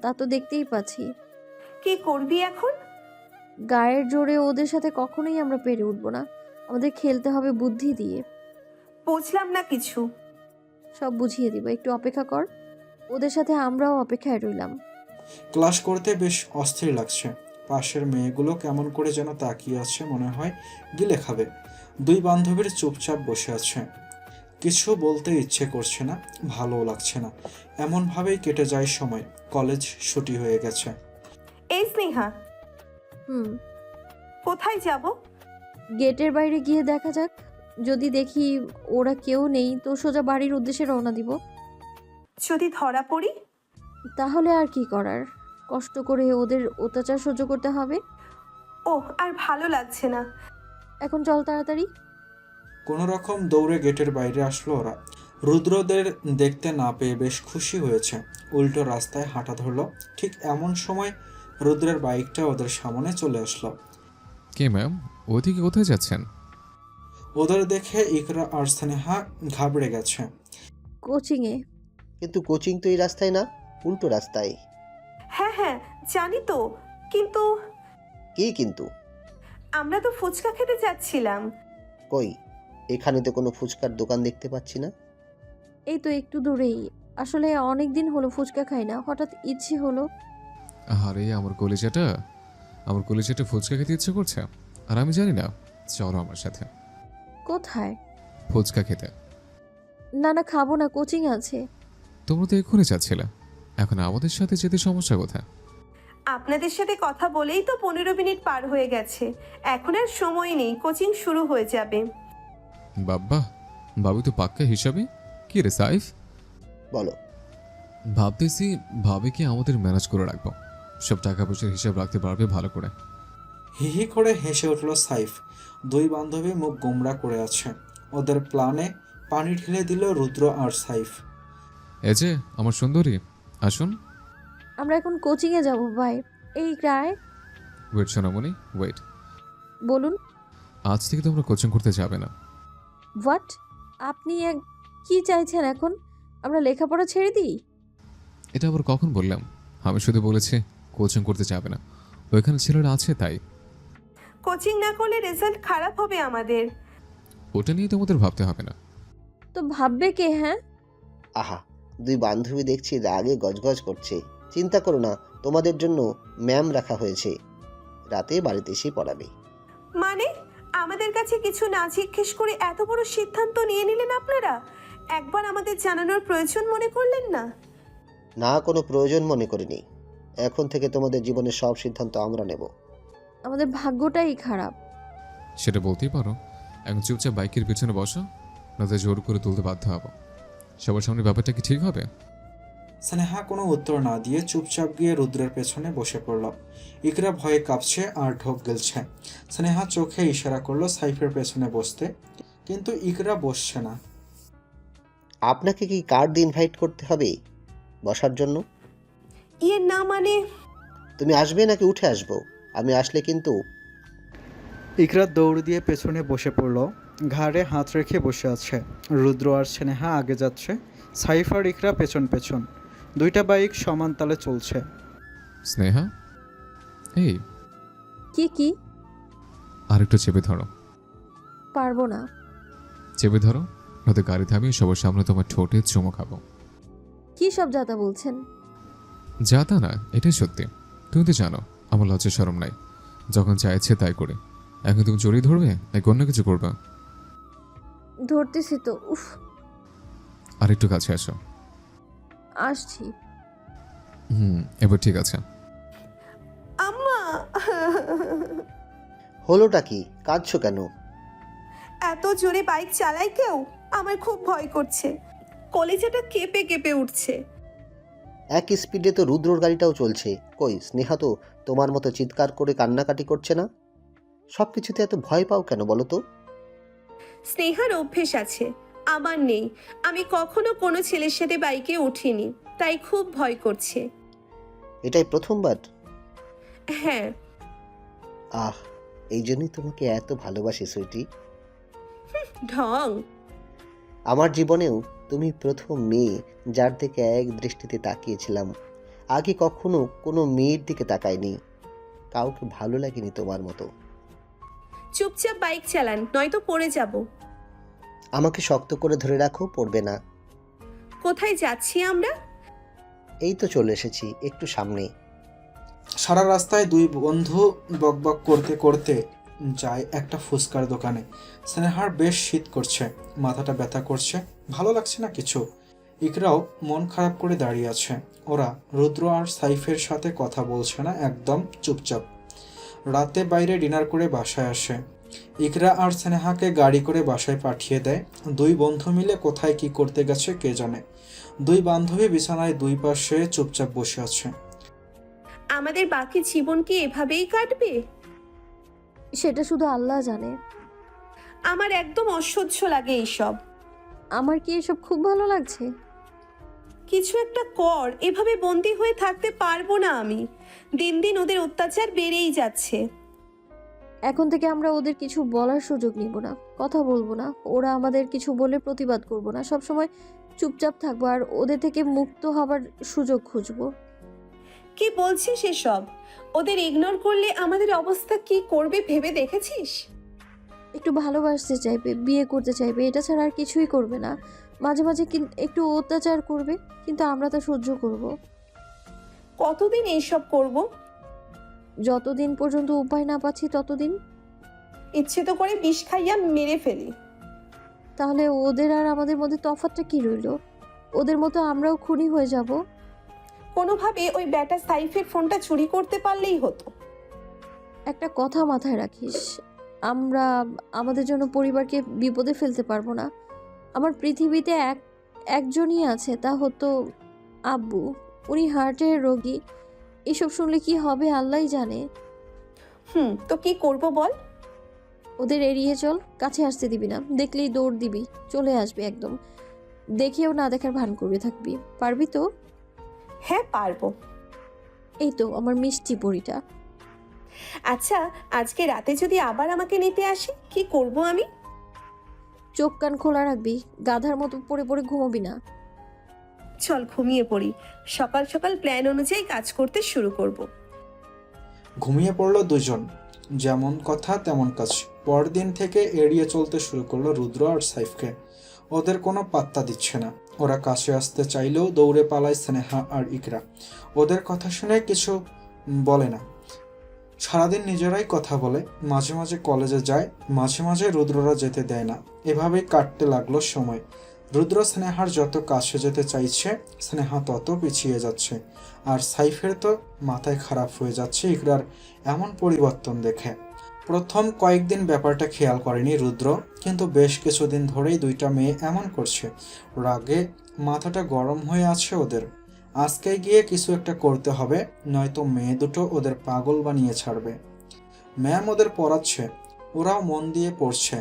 তা তো দেখতেই পাচ্ছি। কি করবি এখন? গায়ের জোরে ওদের সাথে কখনোই আমরা পেরে উঠবো না, আমাদের খেলতে হবে বুদ্ধি দিয়ে। বুঝলাম না কিছু। সব বুঝিয়ে দিব, একটু অপেক্ষা কর। ওদের সাথে আমরাও অপেক্ষায় রইলাম। ক্লাস করতে বেশ অস্থির লাগছে। পাশের মেয়েগুলো কেমন করে যেন তাকিয়ে আছে, মনে হয় গিলে খাবে। দুই বান্ধবীর চুপচাপ বসে আছে, কিছু বলতে ইচ্ছে করছে না, ভালোও লাগছে না। এমনভাবেই কেটে যায় সময়। কলেজ ছুটি হয়ে গেছে। এই স্নেহা, হুম কোথায় যাব? গেটের বাইরে গিয়ে দেখা যাক, যদি দেখি ওরা কেউ নেই তো সোজা বাড়ির উদ্দেশ্যে রওনা দিব। যদি ধরা পড়ি? তাহলে আর কি করার, কষ্ট করে ওদের অত্যাচার সহ্য করতে হবে। ওহ, আর ভালো লাগছে না। এখন চল তাড়াতাড়ি। কোনো রকম দৌড়ে গেটের বাইরে আসলো ওরা। রুদ্রদের দেখতে না পেয়ে বেশ খুশি হয়েছে, উল্টো রাস্তায় হাঁটা ধরলো। ঠিক এমন সময় রুদ্রের বাইকটা ওদের সামনে চলে আসলো। কে ম্যাম, ওদিকে কোথায় যাচ্ছেন? ওদের দেখে ইকরা আর স্নেহা ঘাবড়ে গেছে। কোচিংয়ে। কিন্তু কোচিং তো এই রাস্তায় না, উল্টো রাস্তায়। হ্যাঁ হ্যাঁ, জানি তো, কিন্তু কি কিন্তু? আমরা তো ফুচকা খেতে যাচ্ছিলাম। কই, এখানে তো কোনো ফুচকার দোকান দেখতে পাচ্ছি না। এই তো একটু দূরেই, আসলে অনেক দিন হলো ফুচকা খাই না, হঠাৎ ইচ্ছে হলো। আরে আমার কলেজেটা ফুচকা খেতে ইচ্ছে করছে, আর আমি জানি না। চলো আমার সাথে কোথায়? ফুচকা খেতে। না না, খাবো না, কোচিং আছে। তোমরা তো এক্ষুনি যাচ্ছিলে, এখন আমাদের সাথে যেতে সমস্যা কোথায়? আপনাদের সাথে কথা বলেই তো 15 মিনিট পার হয়ে গেছে, এখন আর সময় নেই, কোচিং শুরু হয়ে যাবে। বাব্বা, ভাবি তো পাক্কা হিসাবে। কি রে সাইফ? বলো। ভাবতেছি ভাবিকে আমাদের ম্যানেজ করে রাখবো, সব টাকা পয়সার হিসাব রাখতে পারবে ভালো করে। হিহি করে হেসে উঠল সাইফ। দুই বান্ধবী মুখ গোমড়া করে আছে। ওদের প্ল্যানে পানি ঢেলে দিল রুদ্র আর সাইফ। এই যে আমার সুন্দরী, আসুন। আমরা এখন কোচিংয়ে যাব ভাই। এই রায়, ওয়েট সোনামণি, ওয়েট। বলুন। আজ থেকে তোমরা কোচিং করতে যাবে না। হোয়াট? আপনি কি চাইছেন এখন? আমরা লেখাপড়া ছেড়ে দিই? এটা আবার কখন বললাম? আমি শুধু বলেছি কোচিং করতে যাবে না, ওইখানে ছেলেরা আছে তাই। কোচিং না করলে রেজাল্ট খারাপ হবে আমাদের। ওটা নিয়ে তোমাদের ভাবতে হবে না। তো ভাববে কে? হ্যাঁ, আহা, দুই বান্ধবী দেখছি রাগে গজগজ করছে। চিন্তা করো না, তোমাদের জন্য ম্যাম রাখা হয়েছে, রাতে বাড়িতে এসে পড়াবে। মানে আমাদের কাছে কিছু না জিজ্ঞেস করে এত বড় সিদ্ধান্ত নিয়ে নিলেন আপনারা? একবার আমাদের জানানোর প্রয়োজন মনে করলেন না? না, কোনো প্রয়োজন মনে করিনি। এখন থেকে তোমাদের জীবনের সব সিদ্ধান্ত আমরা নেব। আমাদের ভাগ্যটাই খারাপ। সেটা বলতেই পারো। এখন চুপচাপ বাইকের পিছনে বসো, নয়তো জোর করে তুলতে বাধ্য হবো। সবার সামনে ব্যাপারটা কি ঠিক হবে? স্নেহা কোনো উত্তর না দিয়ে চুপচাপ গিয়ে রুদ্রের পেছনে বসে পড়ল। ইকরা ভয়ে কাঁপছে আর ঢোক গেলছে। স্নেহা চোখে ইশারা করলো সাইফের পেছনে বসতে, কিন্তু ইকরা বসছে না। আপনাকে কি কার্ড ইনভাইট করতে হবে বসার জন্য? ইয়ে না মানে, তুমি আসবে নাকি উঠে আসবো? আমি আসলে কিন্তু। ইকরা দৌড় দিয়ে পেছনে বসে পড়ল, ঘাড়ে হাত রেখে বসে আছে। রুদ্র আর স্নেহা আগে যাচ্ছে, সাইফ আর ইকরা পেছন পেছন। দুইটা বাইক সমান তালে চলছে। স্নেহা, এই কি আর একটু চেপে ধরো। পারবো না। চেপে ধরো, নয়তো গাড়ি থামিয়ে সবার সামনে তোমার ঠোঁটে চুমো খাবো। কি সব যাতা বলছেন? যা তা না, এটাই সত্যি। তুমি তো জানো আমার লজ্জা শরম নাই, যখন চাইছে তাই করে। এখন তুমি জড়িয়ে ধরবে নাকি অন্য কিছু করবে? ধরতেছি তো। উফ, আর একটু কাছে আসো। আসছি। এবার ঠিক আছে। আম্মা। হলোটা কি, কাঁদছো কেন? এত জোরে বাইক চালায় কেউ? আমার খুব ভয় করছে, কলেজাটা কেঁপে কেঁপে উঠছে। এক স্পিডে তো রুদ্রর গাড়িটাও চলছে। কই স্নেহা তো তোমার মতো চিৎকার করে কান্নাকাটি করছে না। সব কিছুতে এত ভয় পাও কেন বলো তো? স্নেহার অভ্যেস আছে, আমার নেই। আমি কখনো কোনো ছেলের সাথে বাইকে উঠিনি, তাই খুব ভয় করছে। এটাই প্রথমবার? হ্যাঁ। আহ, এই জন্যই তোমাকে এত ভালোবাসি সুইটি। ঢং। আমার জীবনেও তুমি প্রথম মেয়ে যার দিকে এক দৃষ্টিতে তাকিয়েছিলাম। আগে কখনো কোনো মেয়ের দিকে তাকাইনি, কাউকে ভালো লাগেনি তোমার মতো। চুপচাপ বাইক চালান, নয়তো পড়ে যাব। আমাকে শক্ত করে ধরে রাখো, পড়বে না। কোথায় যাচ্ছি আমরা? এই তো চলে এসেছি, একটু সামনে। সারা রাস্তায় দুই বন্ধু বকবক করতে করতে যায় একটা ফুচকার দোকানে। স্নেহার বেশ শীত করছে, মাথাটা ব্যথা করছে, ভালো লাগছে না কিছু। ইকরাও মন খারাপ করে দাঁড়িয়ে আছে। ওরা রুদ্র আর সাইফের সাথে কথা বলছে না, একদম চুপচাপ। রাতে বাইরে ডিনার করে বাসায় আসে। ইকরা আর স্নেহাকে গাড়ি করে বাসায় পাঠিয়ে দেয়। দুই বন্ধু মিলে কোথায় কি করতে গেছে কে জানে। দুই বান্ধবী বিছানায় দুই পাশে চুপচাপ বসে আছে। আমাদের বাকি জীবন কি এভাবেই কাটবে? সেটা শুধু আল্লাহ জানে। আমার একদম অসহ্য লাগে এইসব। আমার কি এসব খুব ভালো লাগছে? কিছু একটা কর, এভাবে বন্দি হয়ে থাকতে পারবো না আমি। দিন দিন ওদের অত্যাচার বেড়েই যাচ্ছে। এখন থেকে আমরা ওদের কিছু বলার সুযোগ নিব না, কথা বলবো না। ওরা আমাদের কিছু বলে প্রতিবাদ করব না, সবসময় চুপচাপ থাকবো আর ওদের থেকে মুক্ত হবার সুযোগ খুঁজবো। কি বলছিস এসব? ওদের ইগনোর করলে আমাদের অবস্থা কি করবে ভেবে দেখেছিস? একটু ভালোবাসতে চাইবে, বিয়ে করতে চাইবে, এটা ছাড়া আর কিছুই করবে না। মাঝে মাঝে একটু অত্যাচার করবে, কিন্তু আমরা তা সহ্য করব। কতদিন এইসব করব? যতদিন পর্যন্ত উপায় না পাচ্ছি ততদিন। ইচ্ছে তো করে বিষ খাইয়া মেরে ফেলি। তাহলে ওদের আর আমাদের মধ্যে তফাৎটা কি রইল? ওদের মতো আমরাও খুনি হয়ে যাব। কোনোভাবে ওই ব্যাটা সাইফের ফোনটা চুরি করতে পারলেই হতো। একটা কথা মাথায় রাখিস, আমরা আমাদের জন্য পরিবারকে বিপদে ফেলতে পারবো না। আমার পৃথিবীতে একজনই আছে, তা হতো আব্বু। উনি হার্টের রোগী। এসব শুনলে কি হবে আল্লাহই জানে। তো কি করব বল? ওদের এড়িয়ে চল, কাছে আসতে দিবি না। দেখলেই দৌড় দিবি, চলে আসবে একদম। দেখেও না দেখার ভান করবে থাকবি। পারবি তো? হ্যাঁ পারবো। এই তো আমার মিষ্টি পরিটা। আচ্ছা, আজকে রাতে যদি আবার আমাকে নিতে আসে, কি করব আমি? চোখ কান খোলা রাখবি, গাধার মতো পড়ে পড়ে ঘুমোবি না। চল ঘুমিয়ে পড়ি, সকাল সকাল প্ল্যান অনুযায়ী কাজ করতে শুরু করব। ঘুমিয়ে পড়ল দুজন, যেমন কথা তেমন কাজ। পরদিন থেকে এড়িয়ে চলতে শুরু করলো রুদ্র আর সাইফকে। ওদের কোনো পাত্তা দিচ্ছে না। ওরা কাছে আসতে চাইলেও দৌড়ে পালায় স্নেহা আর ইকরা। ওদের কথা শুনে কিছু বলে না। সারাদিন নিজেরাই কথা বলে, মাঝে মাঝে কলেজে যায়, মাঝে মাঝে রুদ্ররা যেতে দেয় না। এভাবেই কাটতে লাগলো সময়। রুদ্র স্নেহার যত কাছে যেতে চাইছে, স্নেহা তত পিছিয়ে যাচ্ছে। আর সাইফের তো মাথায় খারাপ হয়ে যাচ্ছে ইকরার এমন পরিবর্তন দেখে। প্রথম কয়েকদিন ব্যাপারটা খেয়াল করেনি রুদ্র, কিন্তু বেশ কিছুদিন ধরেই দুইটা মেয়ে এমন করছে। রাগে মাথাটা গরম হয়ে আছে ওদের। আজকে গিয়ে কিছু একটা করতে হবে, নয়তো মেয়ে দুটো ওদের পাগল বানিয়ে ছাড়বে। ম্যাম ওদের পড়াচ্ছে, ওরাও মন দিয়ে পড়ছে।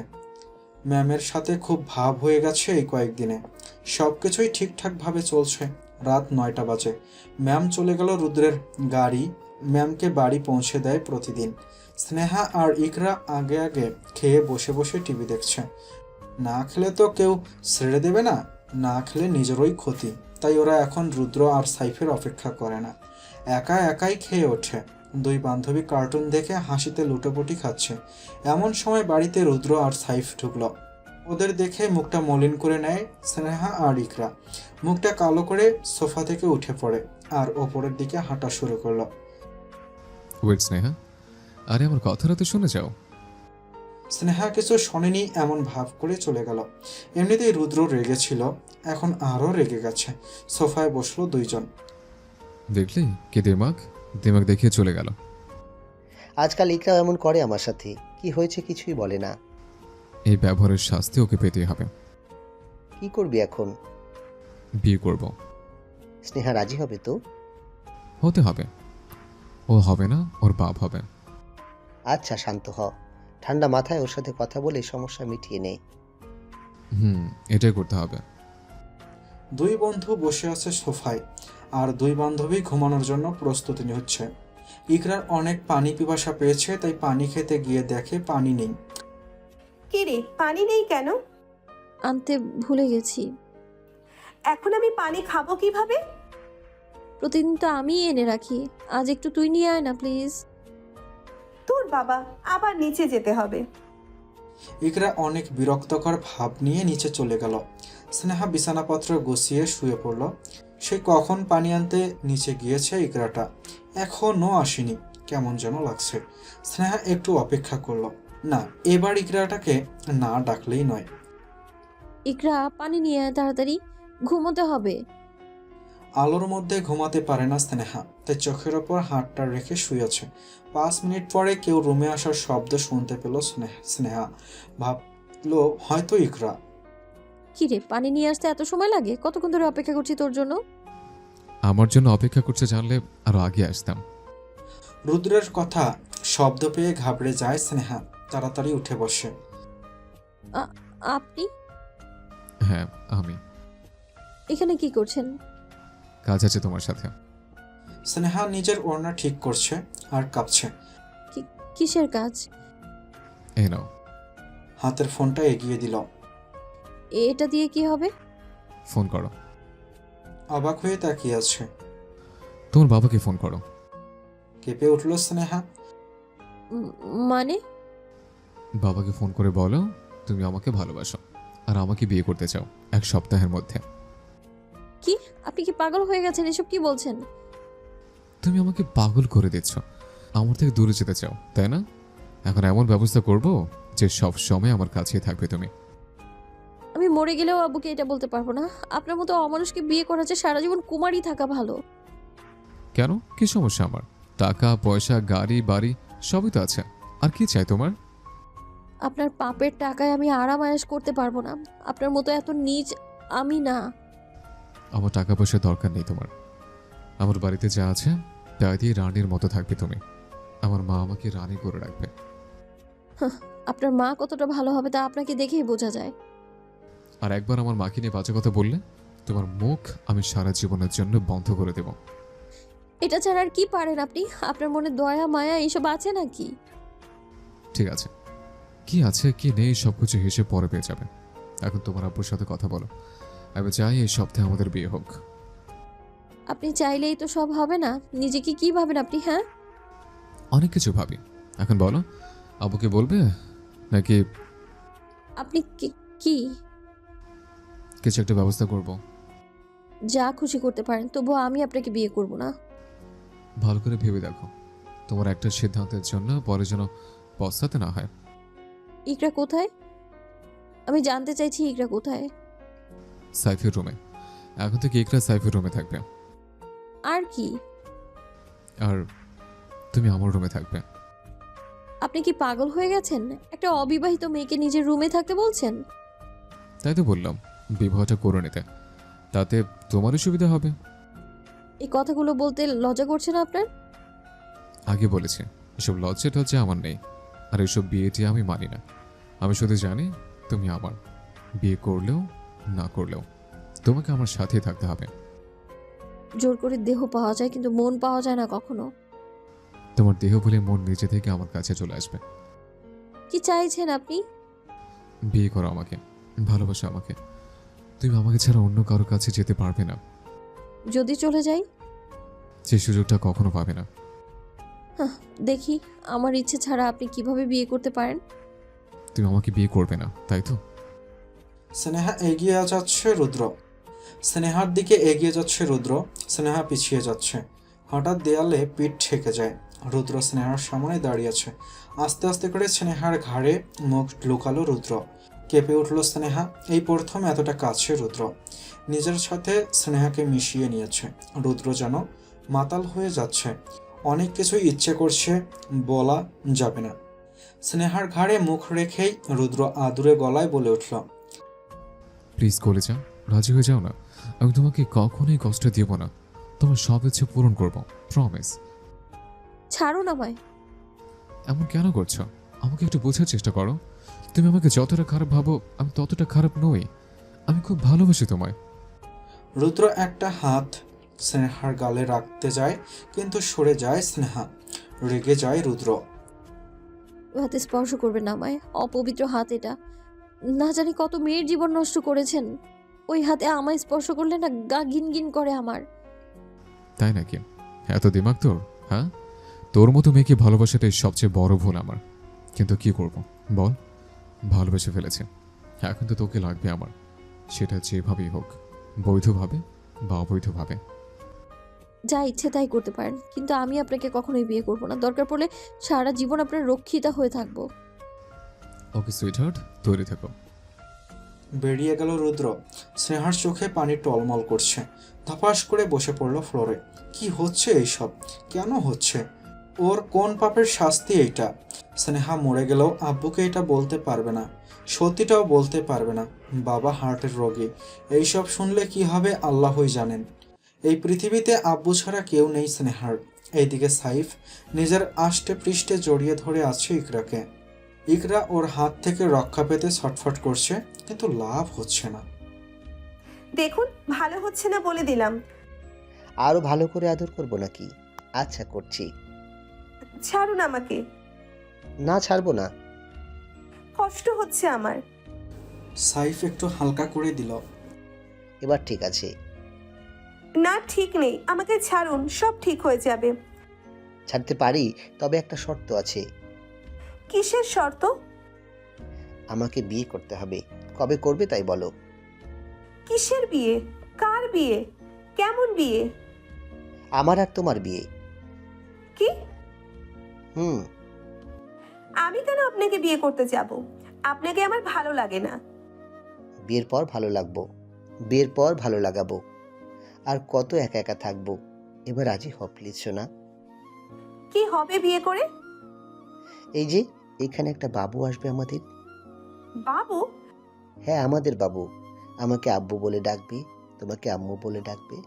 ম্যামের সাথে খুব ভাব হয়ে গেছে এই কয়েকদিনে। সব কিছুই ঠিকঠাকভাবে চলছে। রাত 9টা বাজে। ম্যাম চলে গেল। রুদ্রের গাড়ি ম্যামকে বাড়ি পৌঁছে দেয় প্রতিদিন। স্নেহা আর ইকরা আগে আগে খেয়ে বসে বসে টিভি দেখছে। না খেলে তো কেউ ছেড়ে দেবে না, না খেলে নিজেরই ক্ষতি। তাই ওরা এখন রুদ্র আর সাইফের অপেক্ষা করে না, একা একাই খেয়ে ওঠে। দুই বান্ধবী কার্টুন দেখে হাসিতে লুটোপুটি খাচ্ছে। এমন সময় বাড়িতে রুদ্র আর সাইফ ঢুকলো। ওদের দেখে মুখটা মলিন করে নেয় স্নেহা আর ইকরা। মুখটা কালো করে সোফা থেকে উঠে পড়ে আর ওপরের দিকে হাঁটা শুরু করলো। ওয়েট স্নেহা, আরে আমার কথাটা তো শুনে যাও। স্নেহা কিছু শোনেনি এমন ভাব করে চলে গেল। এমনিতেই রুদ্র রেগেছিল, এখন আরও রেগে গেছে। সোফায় বসলো দুইজন। দেখলি কি দিমাগ দিমাগ দেখিয়ে চলে গেল। আজকাল ইকরাও এমন করে আমার সাথে। কি হয়েছে কিছুই বলে না। এই ব্যবহারের শাস্তি ওকে পেতেই হবে। কি করবি এখন? বিয়ে করব। স্নেহা রাজি হবে তো? হতে হবে। ও হবে না, ওর বাপ হবে। আচ্ছা শান্ত হ, ঠান্ডা মাথায় ওর সাথে কথা বলে সমস্যা মিটিয়ে নে। এটাই করতে হবে। দুই বন্ধু বসে আছে সোফায়, আর দুই বান্ধবী ঘুমানোর জন্য প্রস্তুতি নিচ্ছে। ইকরার অনেক পানি পিপাসা পেয়েছে, তাই পানি খেতে গিয়ে দেখে পানি নেই। কি রে, পানি নেই কেন? আনতে ভুলে গেছি। এখন আমি পানি খাবো কিভাবে? প্রতিদিন তো আমি এনে রাখি, আজ একটু তুই নিয়ে আয় না প্লিজ। তোর বাবা, আবার নিচে যেতে হবে। ইকরা অনেক বিরক্তকর ভাব নিয়ে নিচে চলে গেল। স্নেহা বিছানাপত্র গুছিয়ে শুয়ে পড়ল। সে কখন পানি আনতে নিচে গিয়েছে ইকরাটা এখনও আসেনি, কেমন যেন লাগছে। স্নেহা একটু অপেক্ষা করলো। না, এবার ইকরাটাকে না ডাকলেই নয়। ইকরা পানি নিয়ে আয় তাড়াতাড়ি, ঘুমোতে হবে। আলোর মধ্যে ঘুমাতে পারে না স্নেহা, তাই চোখের ওপর হাতটা রেখে শুয়েছে। 5 মিনিট পরে কেউ রুমে আসার শব্দ শুনতে পেল স্নেহা। ভাবলো হয়তো ইকরা। কি রে, পানি নিয়ে আসতে এত সময় লাগে? কতক্ষণ ধরে অপেক্ষা করছি তোর জন্য। আমার জন্য অপেক্ষা করছে জানলে আরো আগে আসতাম। রুদ্রের কথা শব্দ পেয়ে ঘাবড়ে যায় স্নেহা। তাড়াতাড়ি উঠে বসে। আপনি হ্যাঁ, আমি। এখানে কি করছেন? কাজ আছে তোমার সাথে। স্নেহা নিজের ওড়না ঠিক করছে আর কাঁপছে। কিসের কাজ? এই নাও। হাতের ফোনটা এগিয়ে দিল। এটা দিয়ে কি হবে? ফোন করো। অবাক হয়ে তাকিয়ে আছে। তোমার বাবাকে ফোন করো। কেঁপে উঠল স্নেহা। মানে? বাবাকে ফোন করে বলো তুমি আমাকে ভালোবাসো আর আমাকে বিয়ে করতে চাও 1 সপ্তাহের মধ্যে। কি, আপনি কি পাগল হয়ে গেছেন? এসব কি বলছেন? তুমি আমাকে পাগল করে দিচ্ছ, আমার থেকে দূরে যেতে চাও তাই না? এখন এমন ব্যবস্থা করব যে সব সময় আমার কাছেই থাকবে তুমি। আমি মরে গেলেও আব্বুকে এটা বলতে পারবো না। আপনার মতো অমানুষকে বিয়ে করা যে সারা জীবন কুমারী থাকা ভালো। কেন, কি সমস্যা আমার? টাকা পয়সা গাড়ি বাড়ি সবই তো আছে, আর কি চাই তোমার? আপনার পাপের টাকায় আমি আরাম আয়েশ করতে পারবো না। আপনার মতো এত নীচ আমি না। আমার টাকা পয়সা দরকার নেই তোমার। আমার বাড়িতে যা আছে তা দিয়ে রানীর মতো থাকবে তুমি। আমার মা আমাকে রানী করে রাখবে। আপনার মা কতটা ভালো হবে তা আপনাকে দেখেই বোঝা যায়। আর একবার আমার মাকে নিয়ে বাজে কথা বললে তোমার মুখ আমি সারা জীবনের জন্য বন্ধ করে দেব। এটা ছাড়া আর কি পারেন আপনি? আপনার মনে দয়া মায়া এইসব আছে নাকি? ঠিক আছে, কি আছে কি নেই সবকিছু হিসেবে পরে পেয়ে যাবে। এখন তোমার আব্বুর সাথে কথা বলো। আমি চাই এই সপ্তাহে আমাদের বিয়ে হোক। আপনি চাইলেই তো সব হবে না। নিজেকে কি ভাবেন আপনি? হ্যাঁ, অনেক কিছু ভাবি। এখন বলো, আব্বুকে বলবে নাকি আপনি কি কিছু একটা ব্যবস্থা করব? যা খুশি করতে পারেন, তবুও আমি আপনাকে বিয়ে করব না। ভালো করে ভেবে দেখো, তোমার একটা সিদ্ধান্তের জন্য পরে যেন পস্তাতে না হয়। ইকরা কোথায়? আমি জানতে চাইছি ইকরা কোথায়। সাইফের রুমে। এখন থেকে ইকরা সাইফের রুমে থাকবে, আর কি? আর তুমি আমার রুমে থাকবে। আপনি কি পাগল হয়ে গেছেন? একটা অবিবাহিত মেয়েকে নিজের রুমে থাকতে বলছেন? তাই তো বললাম বিবাহটা করে নিতে, তাতে তোমারও সুবিধা হবে। এই কথাগুলো বলতে লজ্জা করছে না আপনার? আগে বলেছি এসব লজ্জা টজ্জা আমার নেই, আর এসব বিয়ে টিয়ে আমি মানি না। আমি শুধু জানি তুমি আমার, বিয়ে করলেও না করলেও তোমাকে আমার সাথেই থাকতে হবে। জোর করে দেহ পাওয়া যায় কিন্তু মন পাওয়া যায় না কখনো। তোমার দেহ বলে মন নিজে থেকে আমার কাছে চলে আসবে। কি চাইছেন আপনি? বিয়ে করো আমাকে, ভালোবাসো আমাকে। তুমি আমাকে ছাড়া অন্য কারো কাছে যেতে পারবে না, যদি চলে যাই? যে সুযোগটা কখনো পাবে না। দেখি আমার ইচ্ছে ছাড়া আপনি কিভাবে বিয়ে করতে পারেন। তুমি আমাকে বিয়ে করবে না, তাই তো? স্নেহা এগিয়ে যাচ্ছে রুদ্র। স্নেহার দিকে এগিয়ে যাচ্ছে রুদ্র। স্নেহা পিছিয়ে যাচ্ছে। হঠাৎ দেয়ালে পিঠ ঠেকে যায়। রুদ্র স্নেহার সামনে দাঁড়িয়েছে। আস্তে আস্তে করে স্নেহার ঘাড়ে মুখ লুকালো রুদ্র। কেঁপে উঠল স্নেহা। এই প্রথম এতটা কাছে রুদ্র নিজের সাথে স্নেহাকে মিশিয়ে নিয়েছে। রুদ্র যেন মাতাল হয়ে যাচ্ছে। অনেক কিছু ইচ্ছে করছে, বলা যাবে না। স্নেহার ঘাড়ে মুখ রেখেই রুদ্র আদুরে গলায় বলে উঠল, প্লিজ কোলে যাও, রাজি হয়ে যাও না। আমি তোমাকে কখনোই কষ্ট দিব না, তোমার সব ইচ্ছে পূরণ করবো, প্রমিস। ছাড়ুন আমায়। এমন কেন করছো? আমাকে একটু বোঝার চেষ্টা করো। তুমি আমাকে যতটা খারাপ ভাবো আমি ততটা খারাপ নই। আমি খুব ভালোবাসি তোমায়। রুদ্র একটা হাত স্নেহার গালে রাখতে যায়, কিন্তু সরে যায় স্নেহা। রেগে যায় রুদ্র। হাতে স্পর্শ করবেন না আমায়, অপবিত্র হাত এটা। না জানি কত মেয়ের জীবন নষ্ট করেছেন। ওই হাতে আমায় স্পর্শ করলে না গা গিনগিন করে আমার। তাই নাকি? এত দিমাগ তোর? হ্যাঁ, তোর মতো মেয়েকে ভালোবাসাটাই সবচেয়ে বড় ভুল আমার। কিন্তু কি করব বল, ভালোবেসে ফেলেছে। এখন তো তোকে লাগবে আমার, সেটা যেভাবেই হোক, বৈধভাবে বা অবৈধভাবে। যা ইচ্ছে তাই করতে পারেন, কিন্তু আমি আপনাকে কখনোই বিয়ে করব না। দরকার পড়লে সারা জীবন আপনার রক্ষিতা হয়ে থাকবো। ওকে সুইটহার্ট, তৈরি থেকো। বেরিয়ে গেল রুদ্র। স্নেহার চোখে পানি টলমল করছে। ধপাস করে বসে পড়ল ফ্লোরে। কি হচ্ছে এইসব? কেন হচ্ছে? ওর কোন পাপের শাস্তি এইটা? স্নেহা মরে গেলেও আব্বুকে এটা বলতে পারবে না, সত্যিটাও বলতে পারবে না। বাবা হার্টের রোগী। এইসব শুনলে কি হবে আল্লাহই জানেন। এই পৃথিবীতে আব্বু ছাড়া কেউ নেই স্নেহার। এইদিকে সাইফ নিজের আষ্টে পৃষ্ঠে জড়িয়ে ধরে আছে ইকরাকে। ইকরা ওর হাত থেকে রক্ষা পেতে ছটফট করছে, কিন্তু লাভ হচ্ছে না। দেখুন, ভালো হচ্ছে না বলে দিলাম। আরো ভালো করে আদর করবো নাকি? আচ্ছা করছি। ছাড়ুন আমাকে, না ছাড়বো না। কষ্ট হচ্ছে আমার। সাইফ একটু হালকা করে দিল। এবার ঠিক আছে। না, ঠিক নেই, আমাকে ছাড়ুন, সব ঠিক হয়ে যাবে। ছাড়তে পারি, তবে একটা শর্ত আছে। কিসের শর্ত? আমাকে বিয়ে করতে হবে। কবে করবে তাই বলো। কিসের বিয়ে? কার বিয়ে? কেমন বিয়ে? আমার আর তোমার বিয়ে। কি? হুম। আমি কেন আপনাকে বিয়ে করতে যাব? আপনাকে আমার ভালো লাগে না। বিয়ের পর ভালো লাগবো, বিয়ের পর ভালো লাগাবো। আর কত একা একা থাকবো। এবার রাজি হ প্লিজ সোনা। কি হবে বিয়ে করে? এই যে এখানে একটা বাবু আসবে আমাদের। বাবু? হ্যাঁ, আমাদের বাবু। আমাকে আব্বু বলে ডাকবে, তোমাকে আম্মু বলে ডাকবে।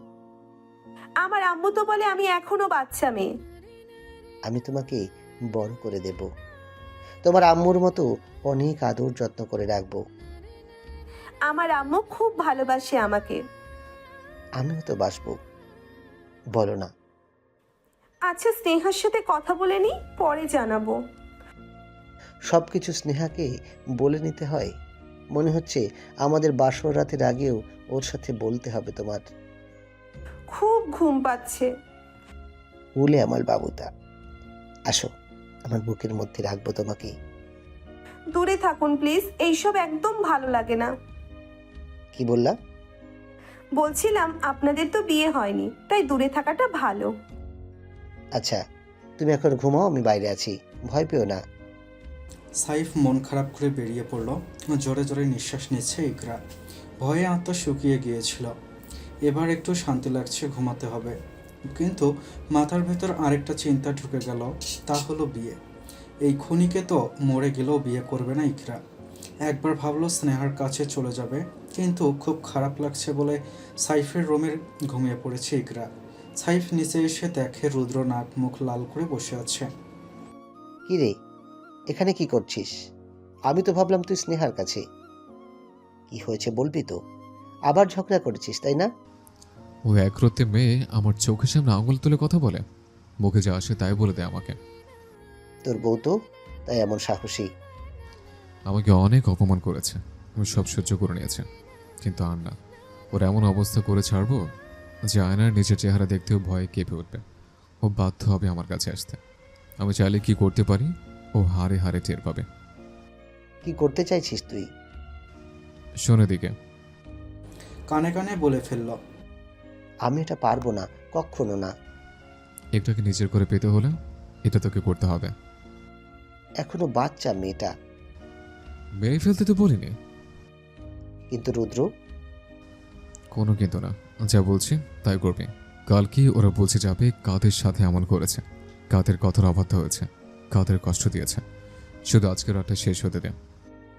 আমার আম্মু তো বলে আমি এখনো বাচ্চা মেয়ে। আমি তোমাকে বড় করে দেব, তোমার আম্মুর মতো অনেক আদর যত্ন করে রাখবো। আমার আম্মু খুব ভালোবাসে আমাকে। আমিও তো বাসবো, বলো না? আচ্ছা, স্নেহার সাথে কথা বলে নি, পরে জানাবো। সবকিছু স্নেহাকে বলে নিতে হয়? মনে হচ্ছে আমাদের বাসর রাতের আগেও ওর সাথে বলতে হবে তোমার। খুব ঘুম পাচ্ছে। বলে আমার বাবুটা, আসো আমার বুকের মধ্যে রাখবো তোমাকে। দূরে থাকুন প্লিজ, এইসব একদম ভালো লাগে না। কি বললা? বলছিলাম আপনাদের তো বিয়ে হয়নি, তাই দূরে থাকাটা ভালো। আচ্ছা তুমি এখন ঘুমাও, আমি বাইরে আছি, ভয় পেও না। সাইফ মন খারাপ করে বেরিয়ে পড়ল। জোরে জোরে নিঃশ্বাস নিচ্ছে ইকরা। ভয়ে আত্মা শুকিয়ে গিয়েছিল। এবার একটু শান্তি লাগছে, ঘুমাতে হবে। কিন্তু মাথার ভেতর আরেকটা চিন্তা ঢুকে গেল, তা হলো বিয়ে। এই খুনিকে তো মরে গেলেও বিয়ে করবে না ইকরা। একবার ভাবলো স্নেহার কাছে চলে যাবে, কিন্তু খুব খারাপ লাগছে বলে সাইফের রুমে ঘুমিয়ে পড়েছে ইকরা। সাইফ নিচে এসে দেখে রুদ্র নাক মুখ লাল করে বসে আছে। কি রে, এখানে কি করছিস? আমি তো ভাবলাম তুই স্নেহার কাছে। কি হয়েছে বলবি তো? আবার ঝগড়া করেছিস তাই না? ও একরত্তে মেয়ে আমার চোখের সামনে আঙুল তুলে কথা বলে, মুখে যা আসে তাই বলে দেয় আমাকে। তোর বউ তো তাই এমন সাহসী। আমাকে অনেক অপমান করেছে, আমি সব সহ্য করে নিয়েছে, কিন্তু আর না। ওর এমন অবস্থা করে ছাড়বো যে আয়নার নিজের চেহারা দেখতেও ভয়ে কেঁপে উঠবে। ও বাধ্য হবে আমার কাছে আসতে। আমি চাইলে কি করতে পারি ও হারে হারে টের পাবে। কি করতে চাইছিস তুই? শোনে দিকে, কানে কানে বলে ফেলল। আমি এটা পারবো না, কখনো না। একটাকে নিজের করে পেতে হলে এটা তোকে করতে হবে। এখনো বাচ্চা মেয়েটা। মেরে ফেলতে তো বলিনি। কিন্তু রুদ্র, কোনো কিন্তু না, যা বলছি তাই করবি। কাল কি ওরা বলছে যাবে কাদের সাথে এমন করেছে, কাদের কথার অবাধ্য হয়েছে, কাদের কষ্ট দিয়েছে। শুধু আজকের রাতটা শেষ হতে দে।